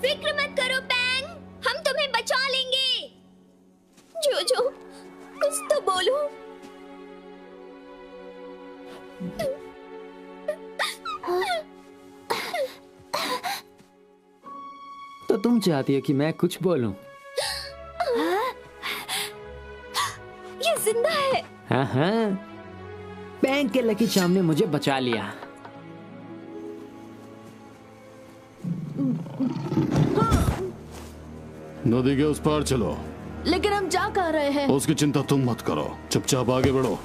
फिक्र मत करो पैंग, हम तुम्हें बचा लेंगे। जो कुछ तो बोलो। तो तुम चाहती हो कि मैं कुछ बोलूं? ये जिंदा है। हाँ, बैंक के लकी चार्म ने मुझे बचा लिया। नदी के उस पार चलो। लेकिन हम जा कहाँ रहे हैं? उसकी चिंता तुम मत करो, चुपचाप आगे बढ़ो।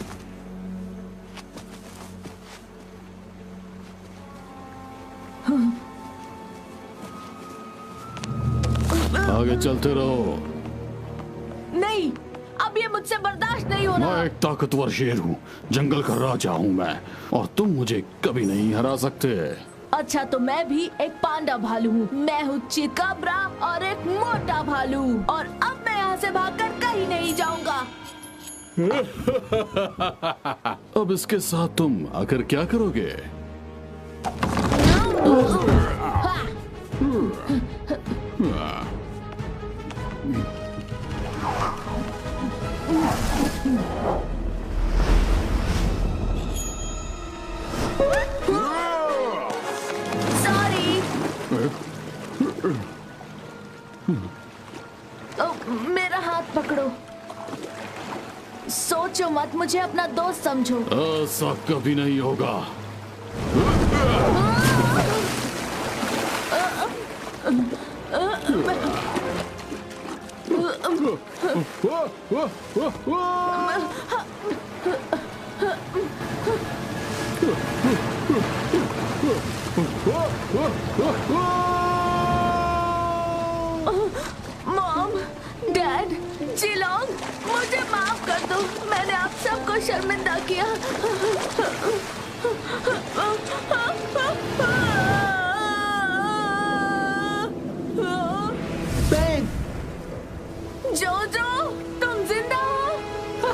आगे चलते रहो। नहीं, अब ये मुझसे बर्दाश्त नहीं हो रहा। मैं एक ताकतवर शेर हूँ, जंगल का राजा हूँ मैं, और तुम मुझे कभी नहीं हरा सकते। अच्छा, तो मैं भी एक पांडा भालू हूँ। मैं हूँ चिकाब्रा और एक मोटा भालू, और अब मैं यहाँ से भागकर कहीं नहीं जाऊंगा। अब इसके साथ तुम आकर क्या करोगे? मेरा हाथ पकड़ो। सोचो मत, मुझे अपना दोस्त समझो। ऐसा कभी नहीं होगा। मॉम, डैड, जिलोंग, मुझे माफ कर दो। मैंने आप सबको शर्मिंदा किया। जोजो, तुम जिंदा हो?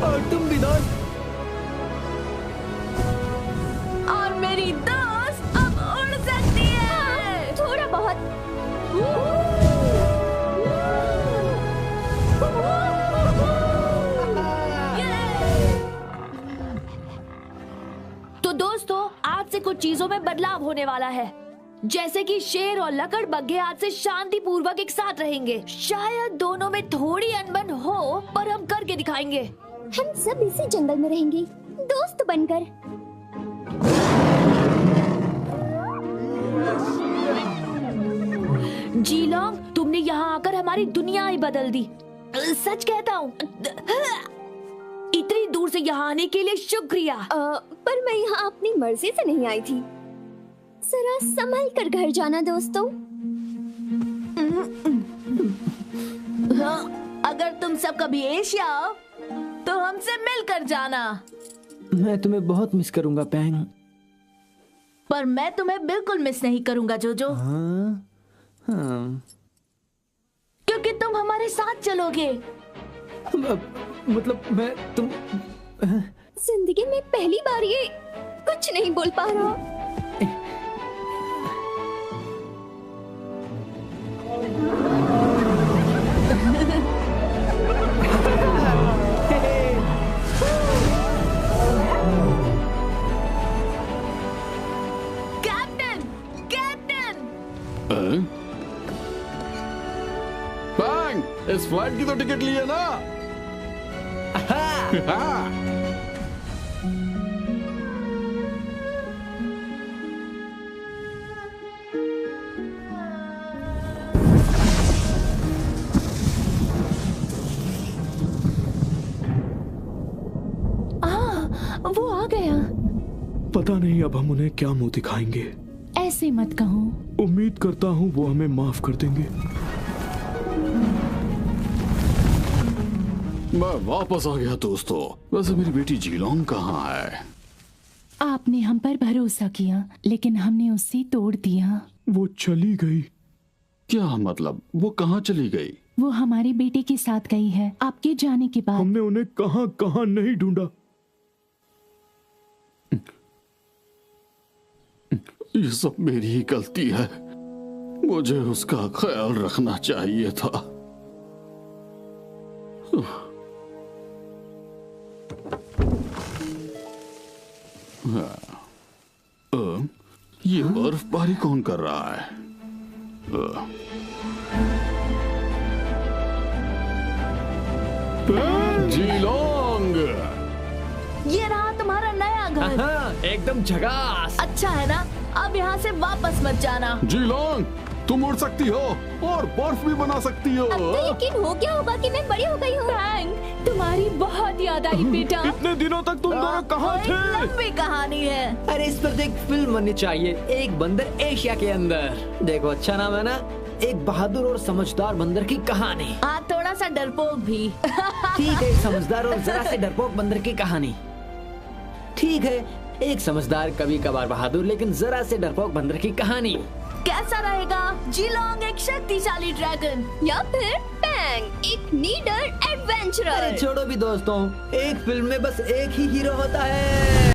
और तुम भी दोस्त। और मेरी दोस्त अब उड़ सकती है। थोड़ा बहुत। तो दोस्तों, आज से कुछ चीजों में बदलाव होने वाला है। जैसे कि शेर और लकड़बग्घे आज से शांति पूर्वक एक साथ रहेंगे। शायद दोनों में थोड़ी अनबन हो, पर हम करके दिखाएंगे। हम सब इसी जंगल में रहेंगे, दोस्त बनकर। जीलोंग, तुमने यहाँ आकर हमारी दुनिया ही बदल दी। सच कहता हूँ। इतनी दूर से यहाँ आने के लिए शुक्रिया। पर मैं यहाँ अपनी मर्जी से नहीं आई थी। जरा संभल कर घर जाना दोस्तों। हाँ, अगर तुम सब कभी एशिया आओ तो हमसे मिलकर जाना। मैं तुम्हें बहुत मिस करूंगा पैंग। पर मैं तुम्हें बिल्कुल मिस नहीं करूंगा जोजो। हाँ? हाँ। क्योंकि तुम हमारे साथ चलोगे। मतलब मैं तुम जिंदगी में पहली बार ये कुछ नहीं बोल पा रहा। Captain, captain. पैंग, इस फ्लाइट की तो टिकट ली है ना? हाँ। वो आ गया। पता नहीं अब हम उन्हें क्या मुंह दिखाएंगे। ऐसे मत कहो। उम्मीद करता हूँ वो हमें माफ कर देंगे। मैं वापस आ गया दोस्तों। वैसे मेरी बेटी जीलोंग कहाँ है? आपने हम पर भरोसा किया, लेकिन हमने उससे तोड़ दिया। वो चली गई। क्या मतलब? वो कहाँ चली गई? वो हमारे बेटे के साथ गई है आपके जाने के बाद। हमने उन्हें कहाँ कहाँ नहीं ढूंढा। ये सब मेरी ही गलती है। मुझे उसका ख्याल रखना चाहिए था। ये बर्फबारी कौन कर रहा है? जीलोंग, ये रहा तुम्हारा नया घर। हाँ, एकदम झकास। अच्छा है ना? अब यहाँ से वापस मत जाना। जीलोंग, तुम उड़ सकती हो और बर्फ भी बना सकती हो। अब तो यकीन हो गया होगा कि मैं बड़ी हो गई हूँ। पैंग, तुम्हारी बहुत याद आई बेटा। इतने दिनों तक तुम दोनों कहाँ एक थे? लंबी कहानी है। अरे इस पर तो एक फिल्म बननी चाहिए। एक बंदर एशिया के अंदर। देखो अच्छा नाम है ना, एक बहादुर और समझदार बंदर की कहानी। हाँ, थोड़ा सा डरपोक भी। ठीक है, एक समझदार और जरा से डरपोक बंदर की कहानी। ठीक है, एक समझदार कभी कभार बहादुर लेकिन जरा से डरपोक बंदर की कहानी। कैसा रहेगा? जीलोंग एक शक्तिशाली ड्रैगन, या फिर पैंग एक नीडर एडवेंचरर। अरे छोड़ो भी दोस्तों, एक फिल्म में बस एक ही हीरो होता है।